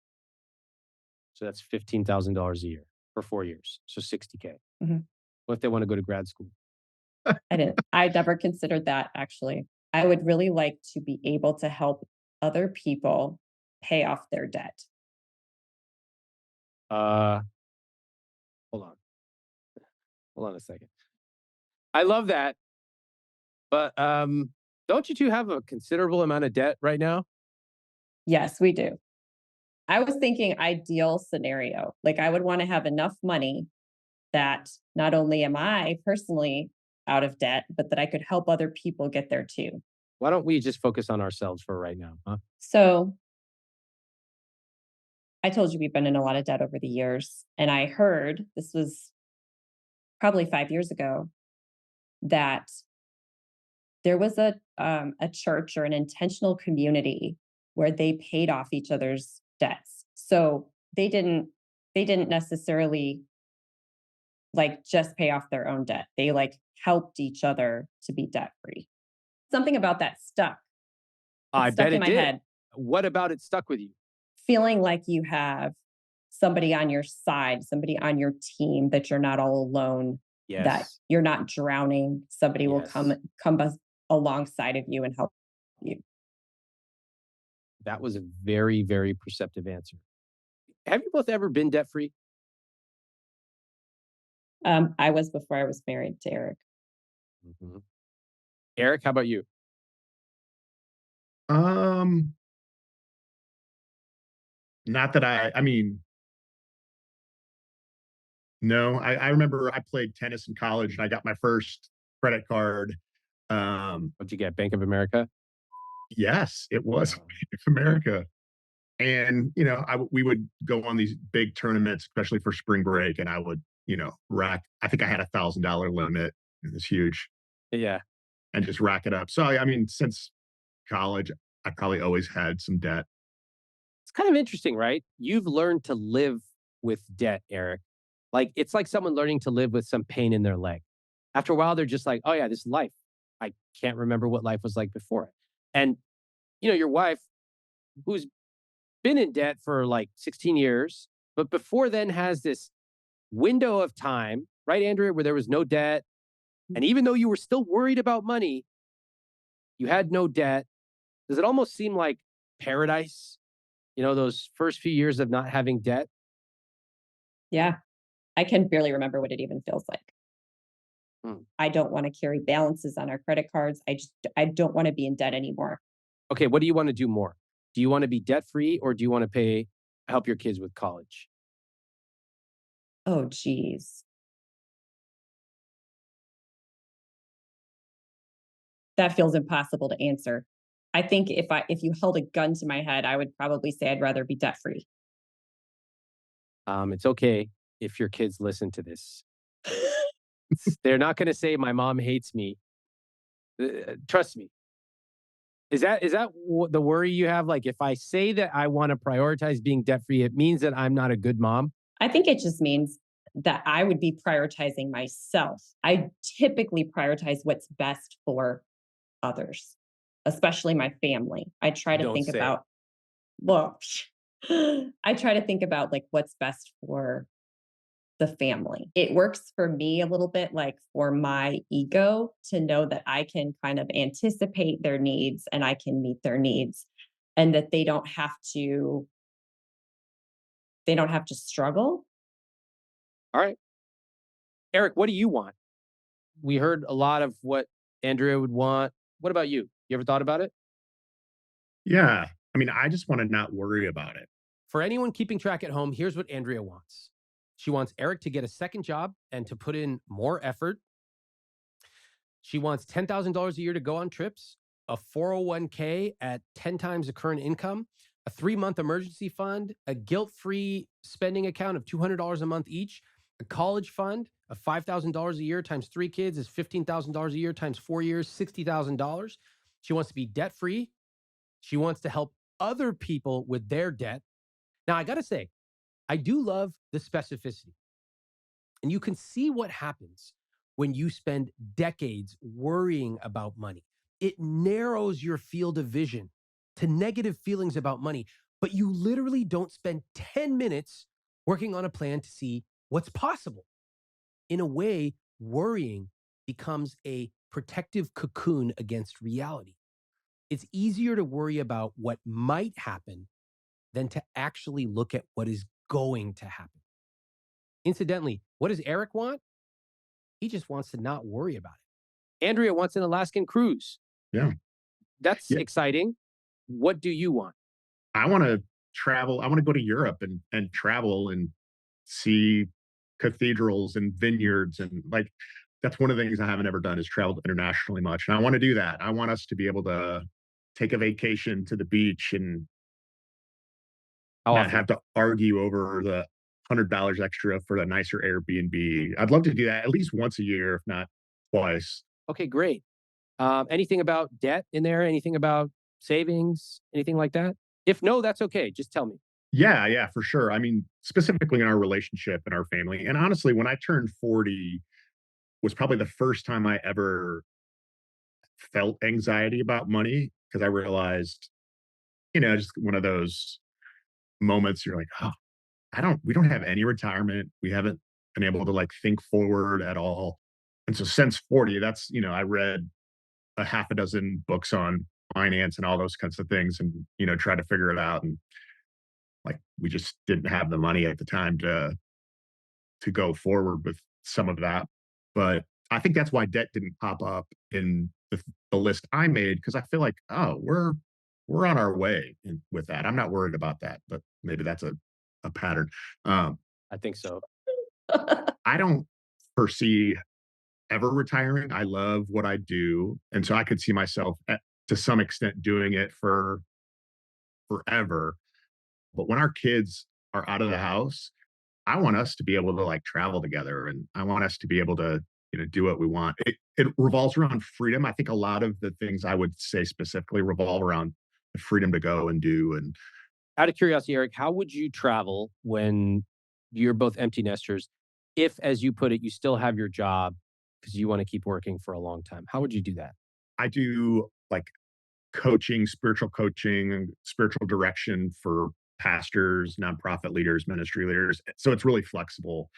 [SPEAKER 3] So that's $15,000 a year for 4 years. So $60K.
[SPEAKER 1] Mhm.
[SPEAKER 3] What if they want to go to grad school?
[SPEAKER 1] I never considered that, actually. I would really like to be able to help other people pay off their debt.
[SPEAKER 3] Hold on. Hold on a second. I love that. But don't you two have a considerable amount of debt right now?
[SPEAKER 1] Yes, we do. I was thinking ideal scenario. Like I would want to have enough money that not only am I personally out of debt, but that I could help other people get there too.
[SPEAKER 3] Why don't we just focus on ourselves for right now, huh?
[SPEAKER 1] So I told you we've been in a lot of debt over the years. And I heard this was probably 5 years ago that there was a church or an intentional community where they paid off each other's debts. So they didn't necessarily like just pay off their own debt. They like helped each other to be debt free. Something about that stuck.
[SPEAKER 3] I
[SPEAKER 1] It stuck
[SPEAKER 3] bet
[SPEAKER 1] in
[SPEAKER 3] it
[SPEAKER 1] my
[SPEAKER 3] did.
[SPEAKER 1] head.
[SPEAKER 3] what about it stuck with you?
[SPEAKER 1] Feeling like you have somebody on your side, somebody on your team, that you're not all alone, that
[SPEAKER 3] Yes.
[SPEAKER 1] you're not drowning. Somebody will
[SPEAKER 3] Yes.
[SPEAKER 1] come alongside of you and help you.
[SPEAKER 3] That was a very, very perceptive answer. Have you both ever been debt free?
[SPEAKER 1] I was before I was married to Eric.
[SPEAKER 3] Mhm. Eric, how about you?
[SPEAKER 2] Um, not that I mean, no, I remember I played tennis in college and I got my first credit card.
[SPEAKER 3] What'd you get? Bank of America?
[SPEAKER 2] Yes, it was
[SPEAKER 3] Uh,
[SPEAKER 2] Bank of America. And, we would go on these big tournaments, especially for spring break, and I would, rack I think I had $1,000 limit. It was huge,
[SPEAKER 3] yeah.
[SPEAKER 2] and just rack it up. So, I mean, since college, I probably always had some debt.
[SPEAKER 3] It's kind of interesting, right? You've learned to live with debt, Eric. Like it's like someone learning to live with some pain in their leg. After a while, they're just like, oh yeah, this is life. I can't remember what life was like before it. And your wife, who's been in debt for like 16 years, but before then has this window of time, right, Andrea, where there was no debt. And even though you were still worried about money, you had no debt. Does it almost seem like paradise? Those first few years of not having debt?
[SPEAKER 1] Yeah, I can barely remember what it even feels like.
[SPEAKER 3] Hmm.
[SPEAKER 1] I don't want to carry balances on our credit cards. I don't want to be in debt anymore.
[SPEAKER 3] Okay, what do you want to do more? Do you want to be debt free or do you want to help your kids with college?
[SPEAKER 1] Oh, geez. That feels impossible to answer. I think if you held a gun to my head, I would probably say I'd rather be debt free.
[SPEAKER 3] It's okay if your kids listen to this. They're not going to say my mom hates me. Trust me. Is that the worry you have? Like, if I say that I want to prioritize being debt free, it means that I'm not a good mom.
[SPEAKER 1] I think it just means that I would be prioritizing myself. I typically prioritize what's best for others, especially my family. I try to
[SPEAKER 3] Don't
[SPEAKER 1] think
[SPEAKER 3] say.
[SPEAKER 1] about, well, I try to think about like what's best for the family. It works for me a little bit like for my ego to know that I can kind of anticipate their needs and I can meet their needs and that they don't have to struggle.
[SPEAKER 3] All right, Eric, what do you want? We heard a lot of what Andrea would want. What about you? You ever thought about it?
[SPEAKER 2] Yeah. I mean, I just wanna not worry about it.
[SPEAKER 3] For anyone keeping track at home, here's what Andrea wants. She wants Eric to get a second job and to put in more effort. She wants $10,000 a year to go on trips, a 401k at 10 times the current income, a 3-month emergency fund, a guilt free spending account of $200 a month each, a college fund of $5,000 a year times 3 kids is $15,000 a year times 4 years, $60,000. She wants to be debt free. She wants to help other people with their debt. Now, I got to say, I do love the specificity. And you can see what happens when you spend decades worrying about money. It narrows your field of vision to negative feelings about money, but you literally don't spend 10 minutes working on a plan to see what's possible. In a way, worrying becomes a protective cocoon against reality. It's easier to worry about what might happen than to actually look at what is going to happen. Incidentally, what does Eric want? He just wants to not worry about it. Andrea wants an Alaskan cruise.
[SPEAKER 2] Yeah.
[SPEAKER 3] That's
[SPEAKER 2] Yeah.
[SPEAKER 3] exciting. What do you want?
[SPEAKER 2] I wanna travel. I wanna go to Europe and travel and see cathedrals and vineyards, and, like, that's one of the things I haven't ever done is traveled internationally much, and I wanna do that. I want us to be able to take a vacation to the beach and
[SPEAKER 3] How
[SPEAKER 2] not
[SPEAKER 3] often?
[SPEAKER 2] have to argue over the $100 extra for a nicer Airbnb. I'd love to do that at least once a year, if not twice.
[SPEAKER 3] Okay, great. Anything about debt in there? Anything about savings? Anything like that? If no, that's okay. Just tell me.
[SPEAKER 2] Yeah, yeah, for sure. I mean, specifically in our relationship and our family. And honestly, when I turned 40 was probably the first time I ever felt anxiety about money because I realized just one of those moments you're like, oh, we don't have any retirement. We haven't been able to like think forward at all. And so since 40, I read a half a dozen books on finance and all those kinds of things and, try to figure it out. And like, we just didn't have the money at the time to go forward with some of that. But I think that's why debt didn't pop up in the list I made because I feel like, oh, we're on our way with that. I'm not worried about that, but maybe that's a pattern. Um,
[SPEAKER 3] I think so.
[SPEAKER 2] I don't foresee ever retiring. I love what I do, and so I could see myself to some extent doing it for forever. But when our kids are out of the house, I want us to be able to like travel together and I want us to be able to, do what we want. It revolves around freedom. I think a lot of the things I would say specifically revolve around the freedom to go and do. And
[SPEAKER 3] Out of curiosity, Eric, how would you travel when you're both empty nesters? If, as you put it, you still have your job because you want to keep working for a long time, how would you do that?
[SPEAKER 2] I do like coaching, and spiritual direction for pastors, nonprofit leaders, ministry leaders. So it's really flexible.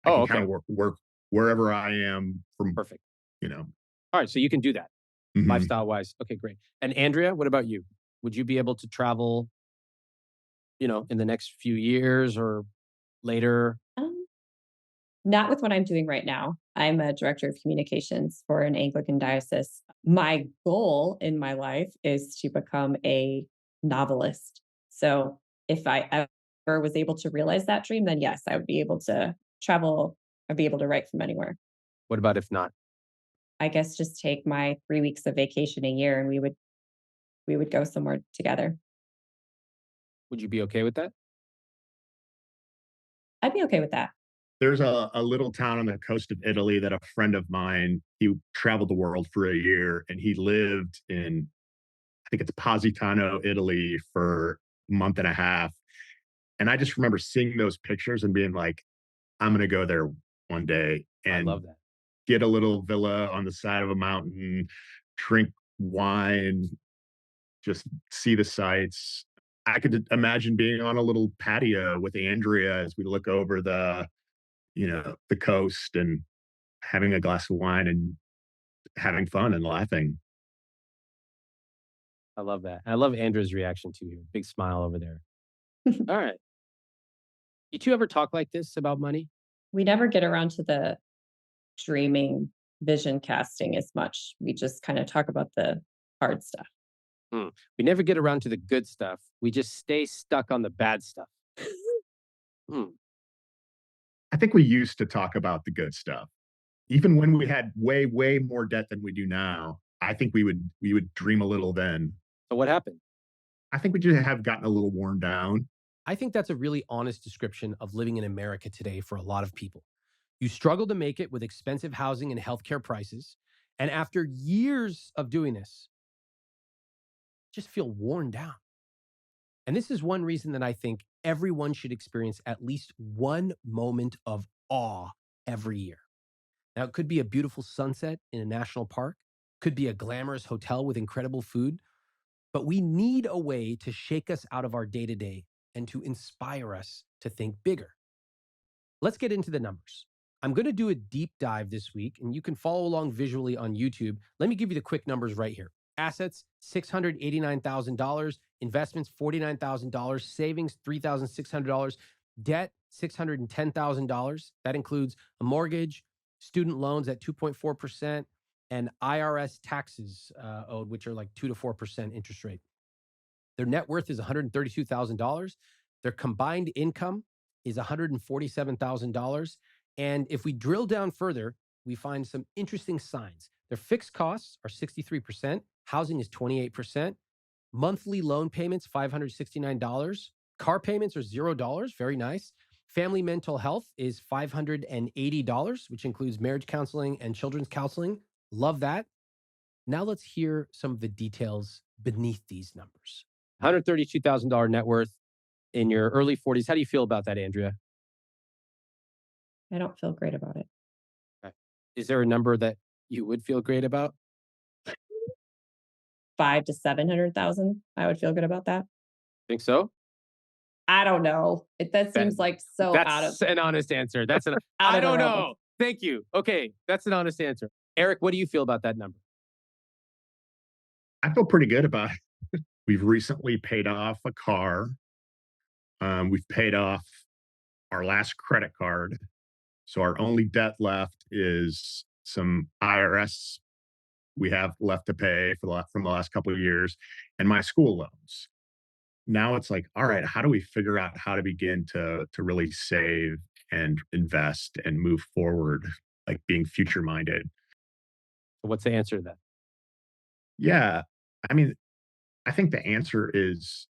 [SPEAKER 2] I
[SPEAKER 3] Oh,
[SPEAKER 2] can kind
[SPEAKER 3] okay.
[SPEAKER 2] of work wherever I am from,
[SPEAKER 3] Perfect.
[SPEAKER 2] you know.
[SPEAKER 3] All right. So you can do that
[SPEAKER 2] Mhm.
[SPEAKER 3] lifestyle wise. Okay, great. And Andrea, what about you? Would you be able to travel, in the next few years or later?
[SPEAKER 1] Um, Not with what I'm doing right now. I'm a director of communications for an Anglican diocese. My goal in my life is to become a novelist. So if I ever was able to realize that dream, then yes, I would be able to travel. I'd be able to write from anywhere.
[SPEAKER 3] What about if not?
[SPEAKER 1] I guess just take my 3 weeks of vacation a year and we would go somewhere together.
[SPEAKER 3] Would you be okay with that?
[SPEAKER 1] I'd be okay with that.
[SPEAKER 2] There's a little town on the coast of Italy that a friend of mine, he traveled the world for a year and he lived in, I think it's Positano, Italy for a month and a half. And I just remember seeing those pictures and being like, I'm going to go there one day
[SPEAKER 3] I
[SPEAKER 2] and
[SPEAKER 3] love that.
[SPEAKER 2] get a little villa on the side of a mountain, drink wine, just see the sights. I could imagine being on a little patio with Andrea as we look over the coast and having a glass of wine and having fun and laughing.
[SPEAKER 3] I love that. I love Andrea's reaction too here. Big smile over there. All right. You two ever talk like this about money?
[SPEAKER 1] We never get around to the dreaming, vision casting as much. We just kind of talk about the hard stuff.
[SPEAKER 3] Hmm. We never get around to the good stuff. We just stay stuck on the bad stuff. Hmm.
[SPEAKER 2] I think we used to talk about the good stuff. Even when we had way, way more debt than we do now, I think we would dream a little then.
[SPEAKER 3] So what happened?
[SPEAKER 2] I think we just have gotten a little worn down.
[SPEAKER 3] I think that's a really honest description of living in America today for a lot of people. You struggle to make it with expensive housing and healthcare prices. And after years of doing this, just feel worn down. And this is one reason that I think everyone should experience at least one moment of awe every year. Now, it could be a beautiful sunset in a national park, could be a glamorous hotel with incredible food, but we need a way to shake us out of our day to day and to inspire us to think bigger. Let's get into the numbers. I'm going to do a deep dive this week, and you can follow along visually on YouTube. Let me give you the quick numbers right here. Assets, $689,000. Investments, $49,000. Savings, $3,600. Debt, $610,000. That includes a mortgage, student loans at 2.4%, and IRS taxes owed, which are like 2 to 4% interest rate. Their net worth is $132,000. Their combined income is $147,000. And if we drill down further, we find some interesting signs. Their fixed costs are 63%, housing is 28%, monthly loan payments, $569, car payments are $0, very nice. Family mental health is $580, which includes marriage counseling and children's counseling. Love that. Now let's hear some of the details beneath these numbers. $132,000 net worth in your early 40s. How do you feel about that, Andrea?
[SPEAKER 1] I don't feel great about it.
[SPEAKER 3] Okay. Is there a number that you would feel great about?
[SPEAKER 1] 5 to 700,000, I would feel good about that.
[SPEAKER 3] Think so?
[SPEAKER 1] I don't know. That
[SPEAKER 3] That
[SPEAKER 1] seems like so
[SPEAKER 3] that's an honest answer. That's an
[SPEAKER 1] out
[SPEAKER 3] I
[SPEAKER 1] of the
[SPEAKER 3] don't
[SPEAKER 1] realm of.
[SPEAKER 3] know. Thank you. Okay, that's an honest answer. Eric, what do you feel about that number?
[SPEAKER 2] I feel pretty good about it. We've recently paid off a car. We've paid off our last credit card. So our only debt left is some IRS we have left to pay from the last couple of years and my school loans. Now it's like, all right, how do we figure out how to begin to really save and invest and move forward, like being future minded?
[SPEAKER 3] What's the answer to that?
[SPEAKER 2] Yeah. I mean, I think the answer is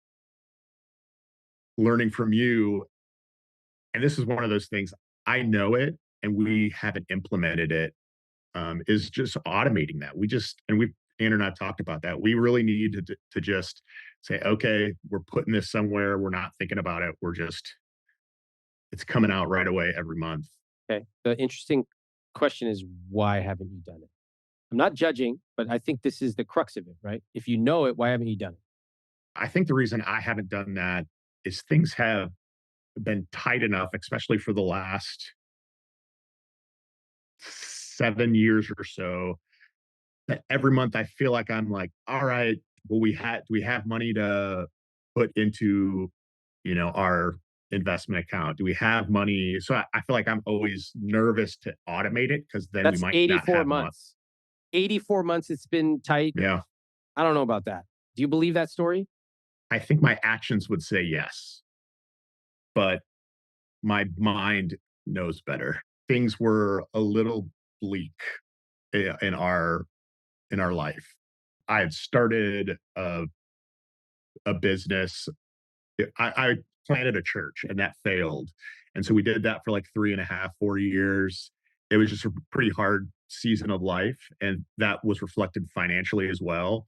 [SPEAKER 2] learning from you. And this is one of those things I know it and we haven't implemented it, is just automating that. Andrew and I talked about that. We really need to just say, okay, we're putting this somewhere. We're not thinking about it. It's coming out right away every month.
[SPEAKER 3] Okay. The interesting question is, why haven't you done it? I'm not judging, but I think this is the crux of it, right? If you know it, why haven't you done it?
[SPEAKER 2] I think the reason I haven't done that is things have been tight enough, especially for the last 7 years or so, that every month I feel like I'm like, all right, well, do we have money to put into, our investment account? Do we have money? So I feel like I'm always nervous to automate it because then we
[SPEAKER 3] That's
[SPEAKER 2] might not
[SPEAKER 3] 84
[SPEAKER 2] have money.
[SPEAKER 3] months. 84 months it's been tight.
[SPEAKER 2] Yeah.
[SPEAKER 3] I don't know about that. Do you believe that story?
[SPEAKER 2] I think my actions would say yes, but my mind knows better. Things were a little bleak in our life. I had started a business. I planted a church and that failed. And so we did that for like 3.5, 4 years. It was just a pretty hard season of life. And that was reflected financially as well.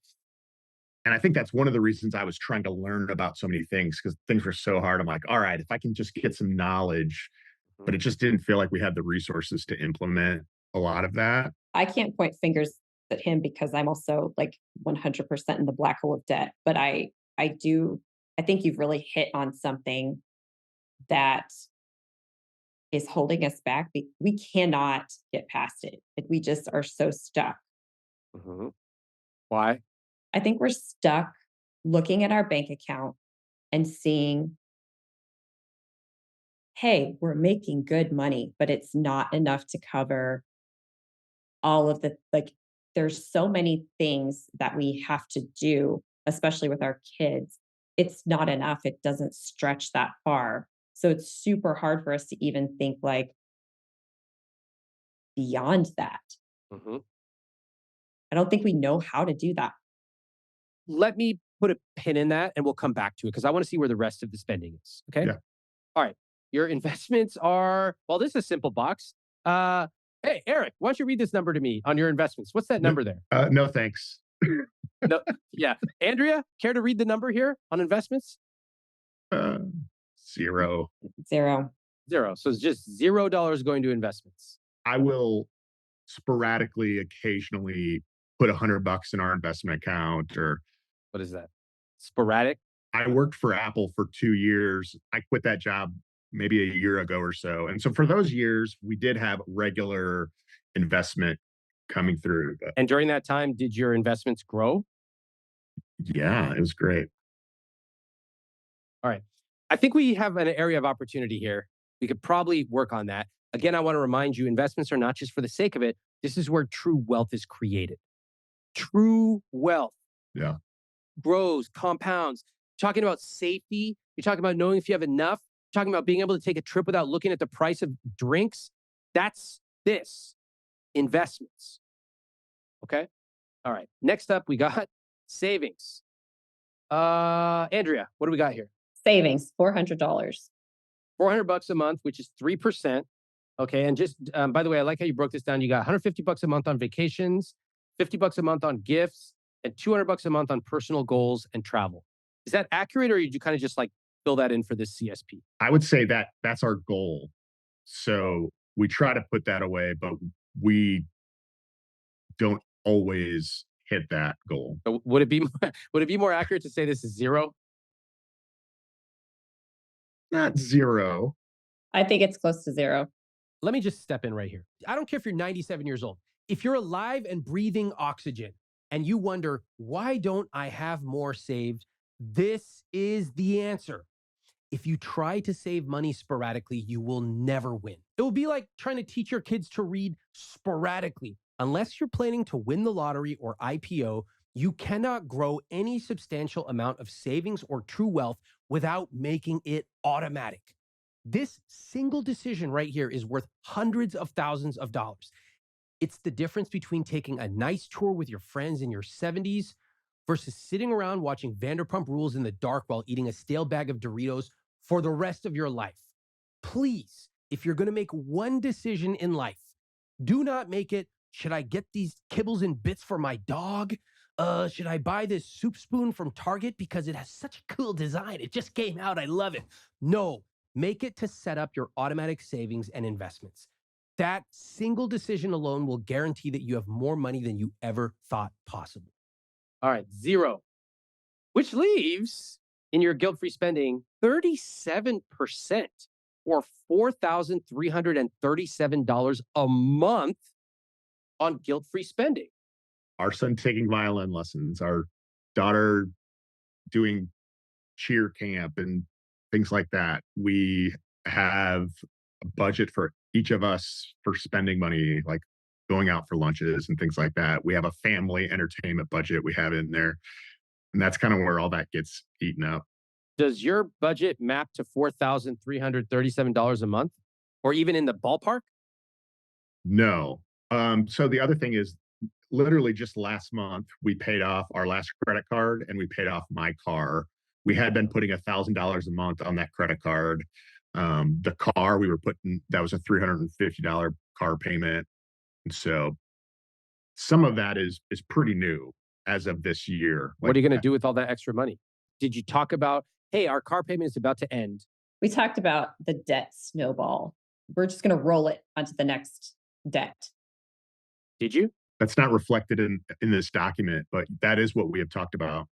[SPEAKER 2] And I think that's one of the reasons I was trying to learn about so many things because things were so hard. I'm like, all right, if I can just get some knowledge,
[SPEAKER 3] Mhm.
[SPEAKER 2] but it just didn't feel like we had the resources to implement a lot of that.
[SPEAKER 1] I can't point fingers at him because I'm also like 100% in the black hole of debt, but I do I think you've really hit on something that is holding us back. We cannot get past it. We just are so stuck.
[SPEAKER 3] Mhm. Why?
[SPEAKER 1] I think we're stuck looking at our bank account and seeing, hey, we're making good money, but it's not enough to cover all of the like there's so many things that we have to do, especially with our kids. It's not enough. It doesn't stretch that far. So it's super hard for us to even think like beyond that.
[SPEAKER 3] Mhm.
[SPEAKER 1] I don't think we know how to do that.
[SPEAKER 3] Let me put a pin in that and we'll come back to it because I want to see where the rest of the spending is. Okay.
[SPEAKER 2] Yeah.
[SPEAKER 3] All right. Your investments are, well, this is a simple box. Uh, hey, Eric, why don't you read this number to me on your investments? What's that
[SPEAKER 2] No,
[SPEAKER 3] number there?
[SPEAKER 2] no thanks.
[SPEAKER 3] No, yeah. Andrea, care to read the number here on investments?
[SPEAKER 2] uh, Zero.
[SPEAKER 1] Zero.
[SPEAKER 3] Zero. So it's just $0 going to investments.
[SPEAKER 2] I will sporadically, occasionally put $100 in our investment account. Or
[SPEAKER 3] What is that? Sporadic.
[SPEAKER 2] I worked for Apple for 2 years. I quit that job maybe a year ago or so. And so for those years, we did have regular investment coming through. But
[SPEAKER 3] And during that time, did your investments grow?
[SPEAKER 2] yeah, it was great.
[SPEAKER 3] All right. I think we have an area of opportunity here. We could probably work on that. Again, I want to remind you investments are not just for the sake of it. This is where true wealth is created. True wealth
[SPEAKER 2] Yeah.
[SPEAKER 3] grows, compounds. Talking about safety, you're talking about knowing if you have enough, talking about being able to take a trip without looking at the price of drinks. That's this investments. Okay. All right. Next up, we got savings. Andrea, what do we got here?
[SPEAKER 1] Savings, $400.
[SPEAKER 3] $400 a month, which is 3%. Okay. And just, by the way, I like how you broke this down. You got $150 a month on vacations, $50 a month on gifts, and $200 a month on personal goals and travel. Is that accurate, or did you kind of just like fill that in for this CSP?
[SPEAKER 2] I would say that that's our goal. So we try to put that away, but we don't always hit that goal.
[SPEAKER 3] So would it be would it be more accurate to say this is zero?
[SPEAKER 2] Not zero.
[SPEAKER 1] I think it's close to zero.
[SPEAKER 3] Let me just step in right here. I don't care if you're 97 years old. If you're alive and breathing oxygen and you wonder, why don't I have more saved? This is the answer. If you try to save money sporadically, you will never win. It will be like trying to teach your kids to read sporadically. Unless you're planning to win the lottery or IPO, you cannot grow any substantial amount of savings or true wealth without making it automatic. This single decision right here is worth hundreds of thousands of dollars. It's the difference between taking a nice tour with your friends in your 70s versus sitting around watching Vanderpump Rules in the dark while eating a stale bag of Doritos for the rest of your life. Please, if you're going to make one decision in life, do not make it, should I get these kibbles and bits for my dog? Should I buy this soup spoon from Target because it has such a cool design? It just came out. I love it. No, make it to set up your automatic savings and investments. That single decision alone will guarantee that you have more money than you ever thought possible. All right, zero, which leaves in your guilt-free spending 37% or $4,337 a month on guilt-free spending.
[SPEAKER 2] Our son taking violin lessons, our daughter doing cheer camp and things like that. We have a budget for each of us for spending money, like going out for lunches and things like that. We have a family entertainment budget we have in there. And that's kind of where all that gets eaten up.
[SPEAKER 3] Does your budget map to $4,337 a month or even in the ballpark?
[SPEAKER 2] No. So the other thing is literally just last month, we paid off our last credit card and we paid off my car. We had been putting $1,000 a month on that credit card. The car we were putting, that was a $350 car payment. And so some of that is pretty new as of this year.
[SPEAKER 3] What are you going to do with all that extra money? Did you talk about, hey, our car payment is about to end?
[SPEAKER 1] We talked about the debt snowball. We're just going to roll it onto the next debt.
[SPEAKER 3] Did you?
[SPEAKER 2] That's not reflected in this document, but that is what we have talked about.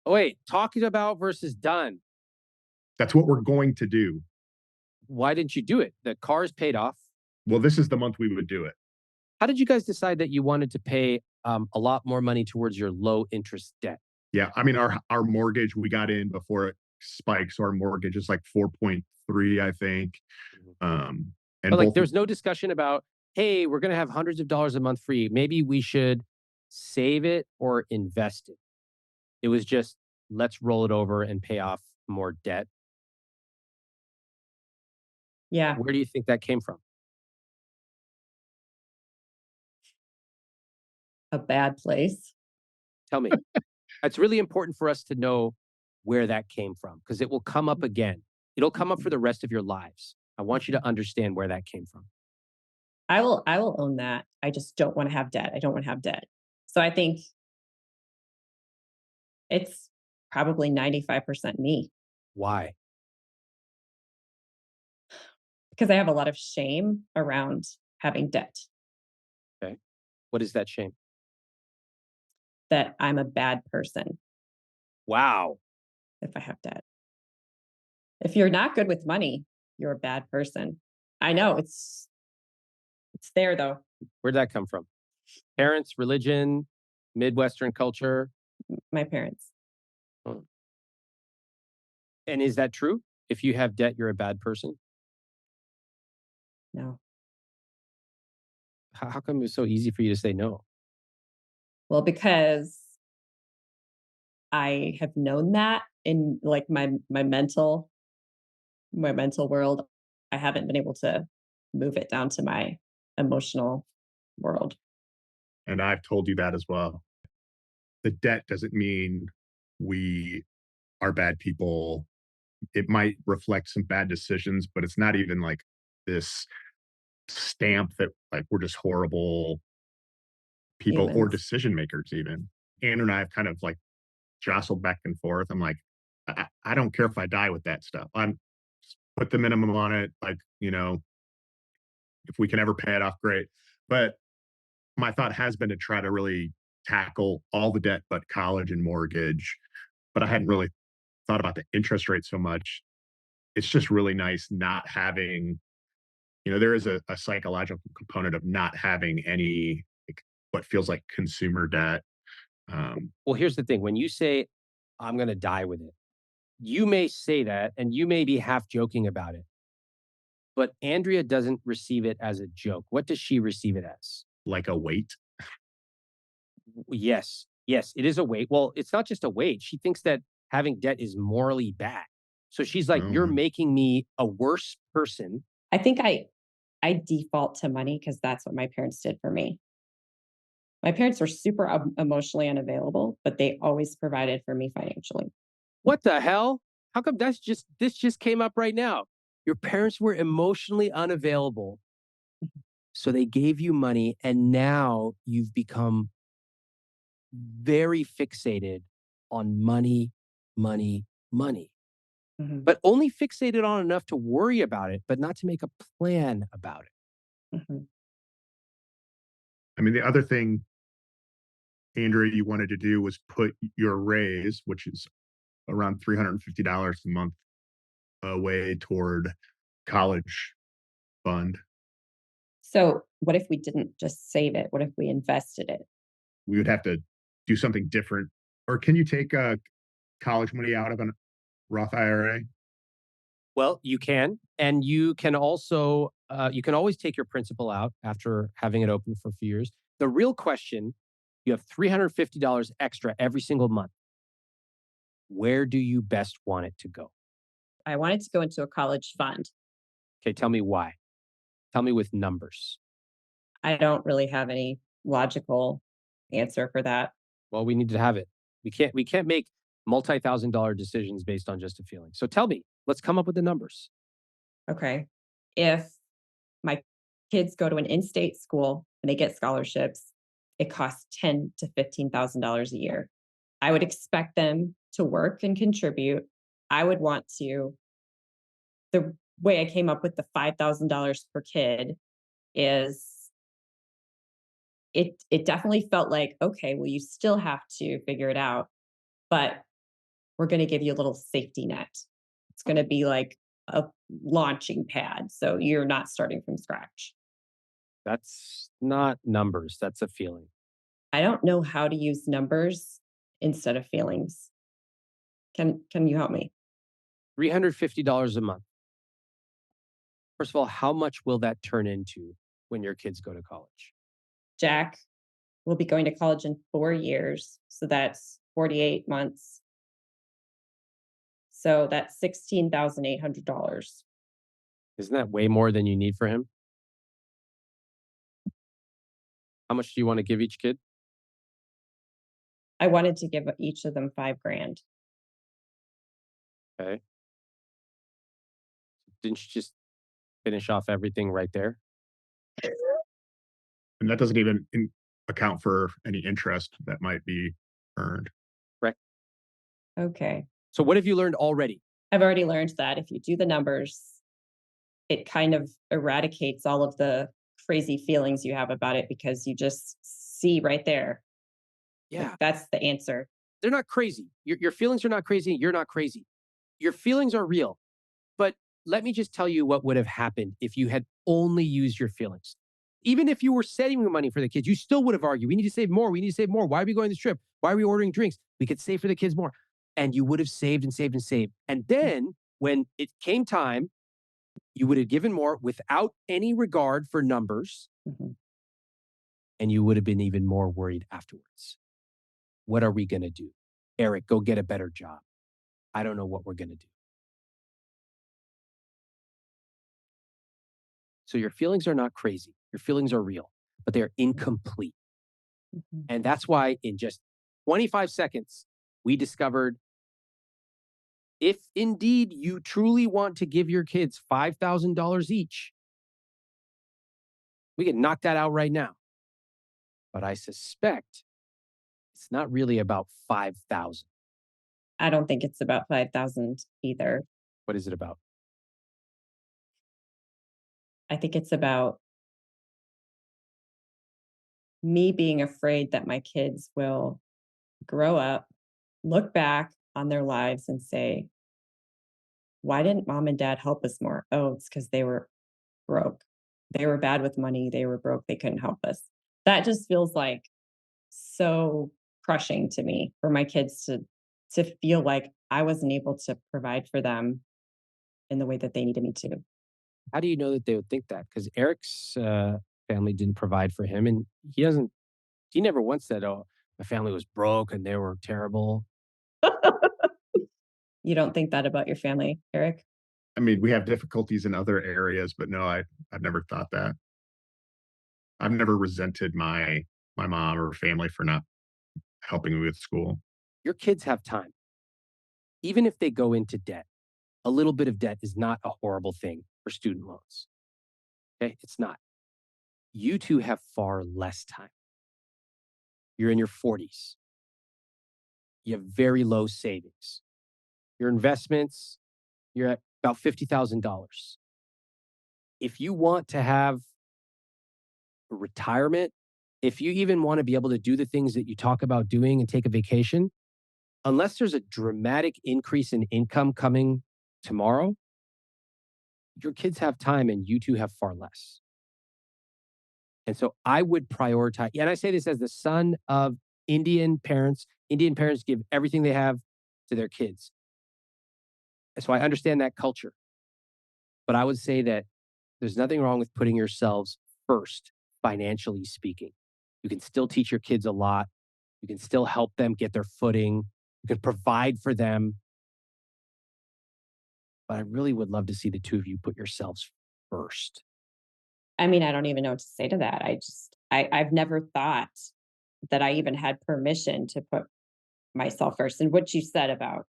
[SPEAKER 3] Oh, wait, talking about versus done.
[SPEAKER 2] That's what we're going to do.
[SPEAKER 3] Why didn't you do it? The car is paid off.
[SPEAKER 2] Well, this is the month we would do it.
[SPEAKER 3] How did you guys decide that you wanted to pay a lot more money towards your low interest debt?
[SPEAKER 2] Yeah, I mean, our mortgage, we got in before it spikes. So our mortgage is like 4.3, I think. And
[SPEAKER 3] but like, there's no discussion about, hey, we're going to have hundreds of dollars a month free. Maybe we should save it or invest it. It was just, let's roll it over and pay off more debt.
[SPEAKER 1] Yeah.
[SPEAKER 3] Where do you think that came from?
[SPEAKER 1] A bad place.
[SPEAKER 3] Tell me. It's really important for us to know where that came from because it will come up again. It'll come up for the rest of your lives. I want you to understand where that came from.
[SPEAKER 1] I will own that. I just don't want to have debt. I don't want to have debt. So I think it's probably 95% me.
[SPEAKER 3] Why?
[SPEAKER 1] Because I have a lot of shame around having debt.
[SPEAKER 3] Okay. What is that shame?
[SPEAKER 1] That I'm a bad person.
[SPEAKER 3] Wow.
[SPEAKER 1] If I have debt. If you're not good with money, you're a bad person. I know it's there though.
[SPEAKER 3] Where'd that come from? Parents, religion, Midwestern culture?
[SPEAKER 1] My parents.
[SPEAKER 3] Oh. And is that true? If you have debt, you're a bad person?
[SPEAKER 1] No.
[SPEAKER 3] How come it's so easy for you to say no?
[SPEAKER 1] Well, because I have known that in like my mental world. I haven't been able to move it down to my emotional world.
[SPEAKER 2] And I've told you that as well. The debt doesn't mean we are bad people. It might reflect some bad decisions, but it's not even like this stamp that like we're just horrible people or
[SPEAKER 1] Humans.
[SPEAKER 2] decision makers even. Andrew and I have kind of like jostled back and forth. I'm like, I don't care if I die with that stuff. I'm put the minimum on it. Like, you know, if we can ever pay it off, great. But my thought has been to try to really tackle all the debt but college and mortgage. But I hadn't really thought about the interest rate so much. it's just really nice not having, there is a psychological component of not having any, like, what feels like consumer debt.
[SPEAKER 3] Well, here's the thing. When you say, I'm going to die with it, you may say that and you may be half joking about it, but Andrea doesn't receive it as a joke. What does she receive it as?
[SPEAKER 2] Like a weight.
[SPEAKER 3] Yes. Yes, it is a weight. Well, it's not just a weight. She thinks that having debt is morally bad. So she's like, you're
[SPEAKER 2] Um,
[SPEAKER 3] making me a worse person.
[SPEAKER 1] I think I default to money because that's what my parents did for me. My parents were super emotionally unavailable, but they always provided for me financially.
[SPEAKER 3] What the hell? How come this just came up right now? Your parents were emotionally unavailable. So they gave you money and now you've become very fixated on money, money, money,
[SPEAKER 1] Mhm,
[SPEAKER 3] but only fixated on enough to worry about it, but not to make a plan about it.
[SPEAKER 1] mhm.
[SPEAKER 2] I mean, the other thing, Andrea, you wanted to do was put your raise, which is around $350 a month, away toward college fund.
[SPEAKER 1] So, what if we didn't just save it? What if we invested it?
[SPEAKER 2] We would have to do something different. Or can you take college money out of a Roth IRA?
[SPEAKER 3] Well, you can, and you can also you can always take your principal out after having it open for a few years. The real question: you have $350 extra every single month. Where do you best want it to go?
[SPEAKER 1] I wanted to go into a college fund.
[SPEAKER 3] Okay, tell me why. Tell me with numbers.
[SPEAKER 1] I don't really have any logical answer for that.
[SPEAKER 3] Well, we need to have it. We can't make multi-thousand-dollar decisions based on just a feeling. So tell me, let's come up with the numbers.
[SPEAKER 1] Okay. If my kids go to an in-state school and they get scholarships, it costs ten to $15,000 a year. I would expect them to work and contribute. I would want to the way I came up with the $5,000 per kid is it definitely felt like, okay, well, you still have to figure it out, but we're going to give you a little safety net. It's going to be like a launching pad. So you're not starting from scratch.
[SPEAKER 3] That's not numbers, that's a feeling.
[SPEAKER 1] I don't know how to use numbers instead of feelings. Can you help me?
[SPEAKER 3] $350 a month. First of all, how much will that turn into when your kids go to college?
[SPEAKER 1] Jack will be going to college in 4 years, so that's 48 months. So that's $16,800.
[SPEAKER 3] Isn't that way more than you need for him? How much do you want to give each kid?
[SPEAKER 1] I wanted to give each of them 5 grand.
[SPEAKER 3] Okay. Didn't you just finish off everything right there?
[SPEAKER 2] And that doesn't even account for any interest that might be earned.
[SPEAKER 3] Right.
[SPEAKER 1] Okay.
[SPEAKER 3] So what have you learned already?
[SPEAKER 1] I've already learned that if you do the numbers, it kind of eradicates all of the crazy feelings you have about it because you just see right there, like,
[SPEAKER 3] Yeah.
[SPEAKER 1] that's the answer.
[SPEAKER 3] They're not crazy. Your feelings are not crazy. You're not crazy. Your feelings are real. But let me just tell you what would have happened if you had only used your feelings. Even if you were saving money for the kids, you still would have argued, we need to save more. We need to save more. Why are we going this trip? Why are we ordering drinks? We could save for the kids more. And you would have saved and saved and saved. And then when it came time, you would have given more without any regard for numbers,
[SPEAKER 1] Mhm.
[SPEAKER 3] and you would have been even more worried afterwards. What are we going to do? Erik, go get a better job. I don't know what we're going to do. So your feelings are not crazy. Your feelings are real, but they're incomplete.
[SPEAKER 1] Mhm.
[SPEAKER 3] And that's why in just 25 seconds, we discovered if indeed you truly want to give your kids $5,000 each, we can knock that out right now. But I suspect it's not really about 5,000.
[SPEAKER 1] I don't think it's about 5,000 either.
[SPEAKER 3] What is it about?
[SPEAKER 1] I think it's about me being afraid that my kids will grow up, look back on their lives and say, Why didn't mom and dad help us more? Oh, it's because they were broke. They were bad with money. They were broke. They couldn't help us. That just feels like so crushing to me for my kids to feel like I wasn't able to provide for them in the way that they needed me to.
[SPEAKER 3] How do you know that they would think that? Because Eric's family didn't provide for him, and he never once said, "Oh, my family was broke and they were terrible."
[SPEAKER 1] You don't think that about your family, Eric?
[SPEAKER 2] I mean, we have difficulties in other areas, but no, I've never thought that. I've never resented my mom or family for not helping me with school.
[SPEAKER 3] Your kids have time, even if they go into debt. A little bit of debt is not a horrible thing for student loans. Okay, it's not. You two have far less time. You're in your 40s. You have very low savings. Your investments, you're at about $50,000. If you want to have a retirement, if you even want to be able to do the things that you talk about doing and take a vacation, unless there's a dramatic increase in income coming tomorrow, your kids have time and you two have far less. And so I would prioritize, and I say this as the son of Indian parents. Indian parents give everything they have to their kids. And so I understand that culture. But I would say that there's nothing wrong with putting yourselves first, financially speaking. You can still teach your kids a lot. You can still help them get their footing. You can provide for them. But I really would love to see the two of you put yourselves first.
[SPEAKER 1] I mean, I don't even know what to say to that. I've never thought that I even had permission to put myself first. And what you said about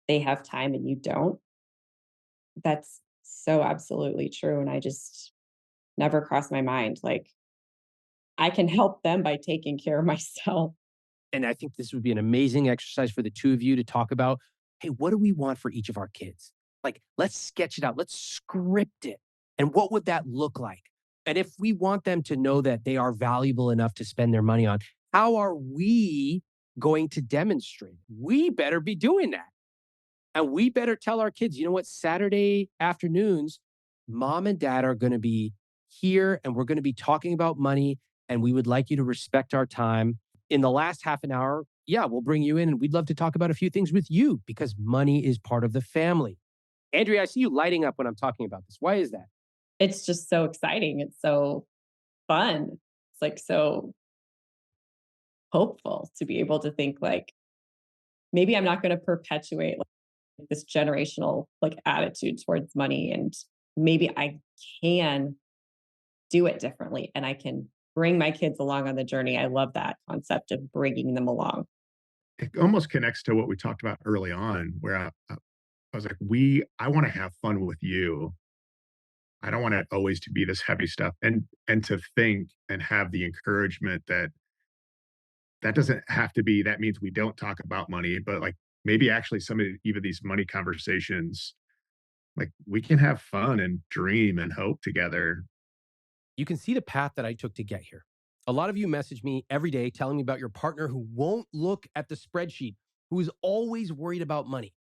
[SPEAKER 1] they have time and you don't, that's so absolutely true. And I just never crossed my mind. Like, I can help them by taking care of myself.
[SPEAKER 3] And I think this would be an amazing exercise for the two of you to talk about, hey, what do we want for each of our kids? Like, let's sketch it out. Let's script it. And what would that look like? And if we want them to know that they are valuable enough to spend their money on, how are we going to demonstrate? We better be doing that. And we better tell our kids, you know what, Saturday afternoons, mom and dad are going to be here and we're going to be talking about money. And we would like you to respect our time. In the last half an hour, yeah, we'll bring you in and we'd love to talk about a few things with you because money is part of the family. Andrea, I see you lighting up when I'm talking about this. Why is that?
[SPEAKER 1] It's just so exciting. It's so fun. It's like so hopeful to be able to think like maybe I'm not going to perpetuate like this generational like attitude towards money, and maybe I can do it differently and I can bring my kids along on the journey. I love that concept of bringing them along.
[SPEAKER 2] It almost connects to what we talked about early on, where I was like, I want to have fun with you. I don't want it always to be this heavy stuff, and to think and have the encouragement that that doesn't have to be. That means we don't talk about money, but like maybe actually some of even these money conversations, like we can have fun and dream and hope together.
[SPEAKER 3] You can see the path that I took to get here. A lot of you message me every day telling me about your partner who won't look at the spreadsheet, who is always worried about money.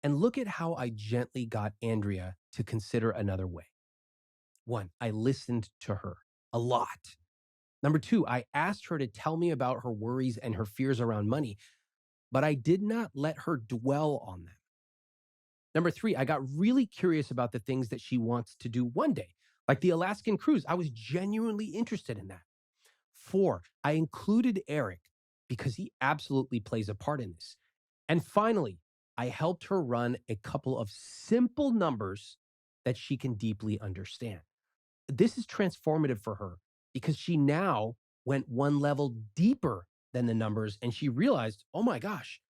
[SPEAKER 3] And look at how I gently got Andrea to consider another way. One, I listened to her a lot. Number two, I asked her to tell me about her worries and her fears around money, but I did not let her dwell on them. Number three, I got really curious about the things that she wants to do one day, like the Alaskan cruise. I was genuinely interested in that. Four, I included Erik because he absolutely plays a part in this. And finally, I helped her run a couple of simple numbers that she can deeply understand. This is transformative for her because she now went one level deeper than the numbers and she realized, oh my gosh,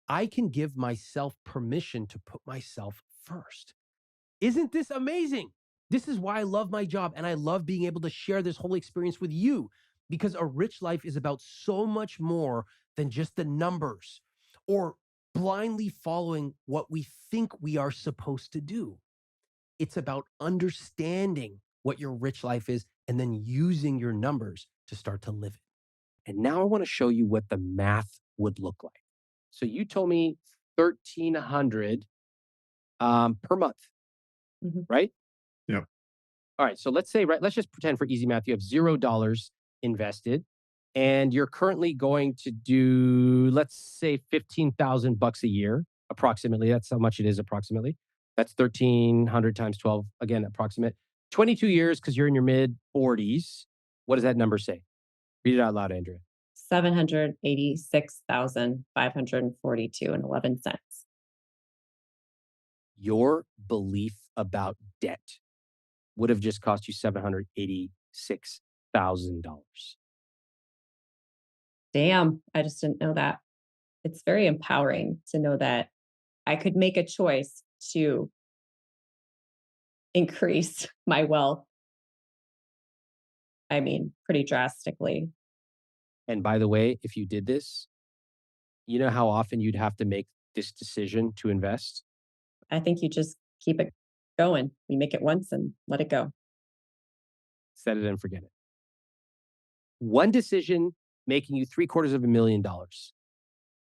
[SPEAKER 3] I can give myself permission to put myself first. Isn't this amazing? This is why I love my job and I love being able to share this whole experience with you because a rich life is about so much more than just the numbers or blindly following what we think we are supposed to do. It's about understanding what your rich life is and then using your numbers to start to live it. And now I want to show you what the math would look like. So you told me 1300 per month,
[SPEAKER 1] Mhm.
[SPEAKER 3] right?
[SPEAKER 2] Yep.
[SPEAKER 3] All right. So let's say, right, let's just pretend for easy math, you have $0 invested and you're currently going to do, let's say, 15,000 bucks a year, approximately. That's how much it is, approximately. That's 1,300 times 12, again, approximate. 22 years because you're in your mid 40s. What does that number say? Read it out loud, Andrea.
[SPEAKER 1] 786,542 and 11 cents.
[SPEAKER 3] Your belief about debt would have just cost you $786,000.
[SPEAKER 1] Damn, I just didn't know that. It's very empowering to know that I could make a choice to increase my wealth. I mean, pretty drastically.
[SPEAKER 3] And by the way, if you did this, you know how often you'd have to make this decision to invest?
[SPEAKER 1] I think you just keep it going. We make it once and let it go.
[SPEAKER 3] Set it and forget it. One decision making you $750,000.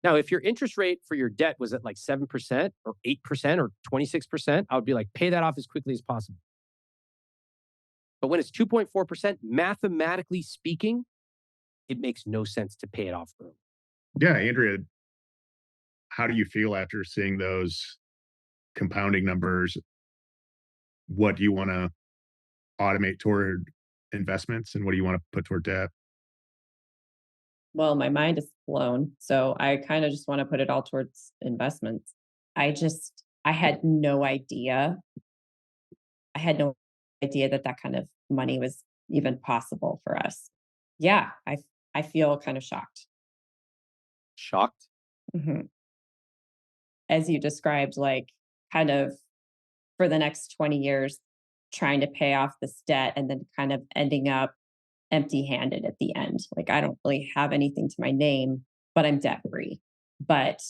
[SPEAKER 3] Now, if your interest rate for your debt was at like 7% or 8% or 26%, I would be like, pay that off as quickly as possible. But when it's 2.4%, mathematically speaking, it makes no sense to pay it off early.
[SPEAKER 2] Yeah, Andrea, how do you feel after seeing those compounding numbers? What do you want to automate toward investments and what do you want to put toward debt?
[SPEAKER 1] Well, my mind is blown. So I kind of just want to put it all towards investments. I had no idea. I had no idea that that kind of money was even possible for us. Yeah, I feel kind of shocked.
[SPEAKER 3] Shocked?
[SPEAKER 1] Mhm. As you described, like kind of for the next 20 years, trying to pay off this debt and then kind of ending up empty handed at the end. Like I don't really have anything to my name, but I'm debt free. But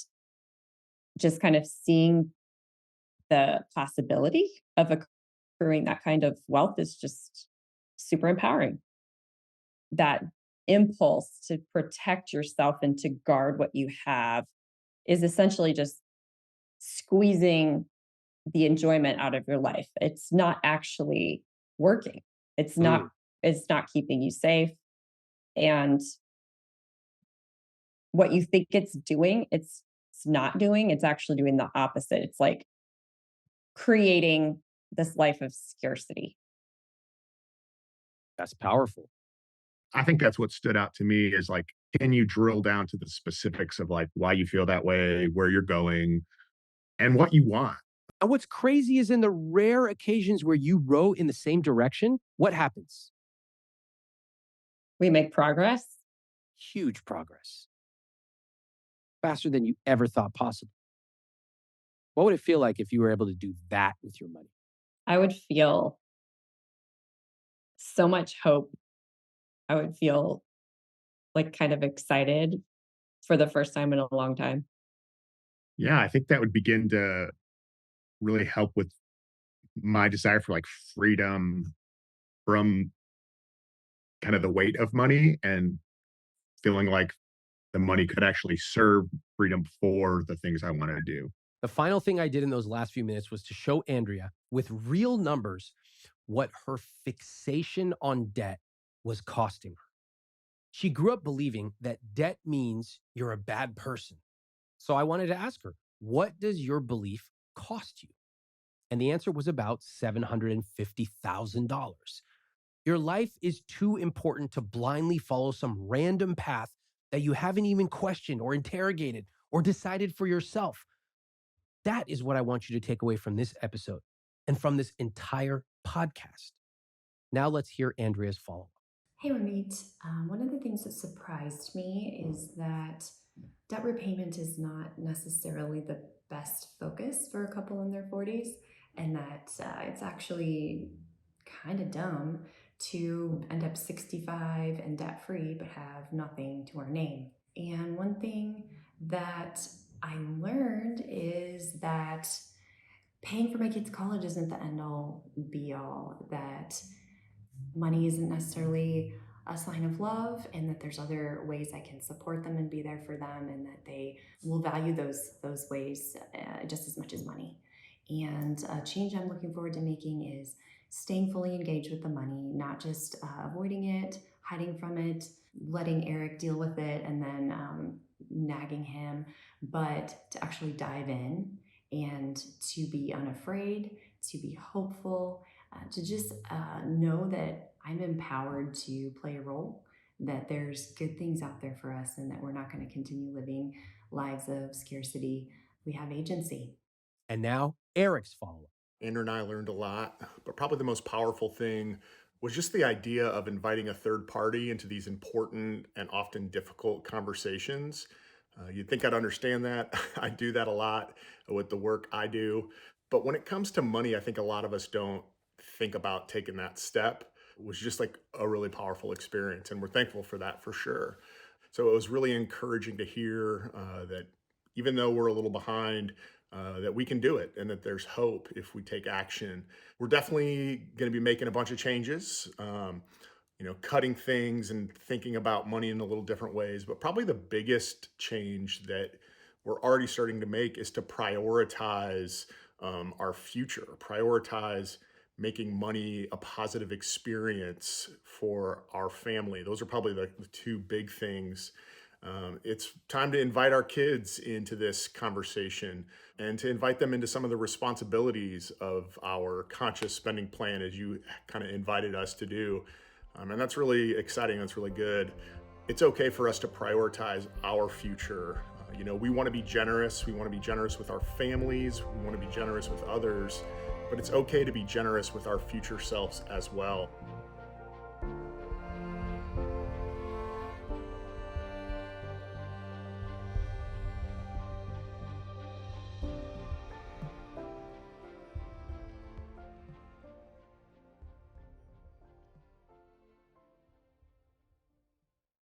[SPEAKER 1] just kind of seeing the possibility of accruing that kind of wealth is just super empowering. That impulse to protect yourself and to guard what you have is essentially just squeezing the enjoyment out of your life. It's not actually working. It's
[SPEAKER 3] Mm,
[SPEAKER 1] not it's not keeping you safe. And what you think it's doing, it's not doing. It's actually doing the opposite. It's like creating this life of scarcity.
[SPEAKER 3] that's powerful.
[SPEAKER 2] I think that's what stood out to me is like, can you drill down to the specifics of like why you feel that way, where you're going, and what you want?
[SPEAKER 3] And what's crazy is in the rare occasions where you row in the same direction, what happens?
[SPEAKER 1] We make progress.
[SPEAKER 3] Huge progress, faster than you ever thought possible. What would it feel like if you were able to do that with your money?
[SPEAKER 1] I would feel so much hope. I would feel like kind of excited for the first time in a long time.
[SPEAKER 2] Yeah, I think that would begin to really help with my desire for like freedom from kind of the weight of money and feeling like the money could actually serve freedom for the things I want to do.
[SPEAKER 3] The final thing I did in those last few minutes was to show Andrea with real numbers what her fixation on debt was costing her. She grew up believing that debt means you're a bad person. So I wanted to ask her, what does your belief cost you? And the answer was about $750,000. Your life is too important to blindly follow some random path that you haven't even questioned or interrogated or decided for yourself. That is what I want you to take away from this episode and from this entire podcast. Now let's hear Andrea's follow up.
[SPEAKER 4] Hey, Ramit. One of the things that surprised me is that debt repayment is not necessarily the best focus for a couple in their 40s, and that it's actually kind of dumb to end up 65 and debt free but have nothing to our name. And one thing that I learned is that paying for my kids' college isn't the end all be all, that money isn't necessarily a sign of love, and that there's other ways I can support them and be there for them, and that they will value those ways just as much as money. And a change I'm looking forward to making is staying fully engaged with the money, not just avoiding it, hiding from it, letting Eric deal with it, and then nagging him, but to actually dive in and to be unafraid, to be hopeful, to just know that I'm empowered to play a role, that there's good things out there for us, and that we're not going to continue living lives of scarcity. We have agency.
[SPEAKER 3] And now, Eric's follow up.
[SPEAKER 2] Andrew and I learned a lot, but probably the most powerful thing was just the idea of inviting a third party into these important and often difficult conversations. You'd think I'd understand that. I do that a lot with the work I do. But when it comes to money, I think a lot of us don't think about taking that step. It was just like a really powerful experience, and we're thankful for that for sure. So it was really encouraging to hear that even though we're a little behind, that we can do it and that there's hope if we take action. We're definitely going to be making a bunch of changes, cutting things and thinking about money in a little different ways. But probably the biggest change that we're already starting to make is to prioritize our future, prioritize making money a positive experience for our family. Those are probably the two big things. It's time to invite our kids into this conversation and to invite them into some of the responsibilities of our conscious spending plan, as you kind of invited us to do. And that's really exciting. That's really good. It's okay for us to prioritize our future. We want to be generous. We want to be generous with our families. We want to be generous with others. But it's okay to be generous with our future selves as well.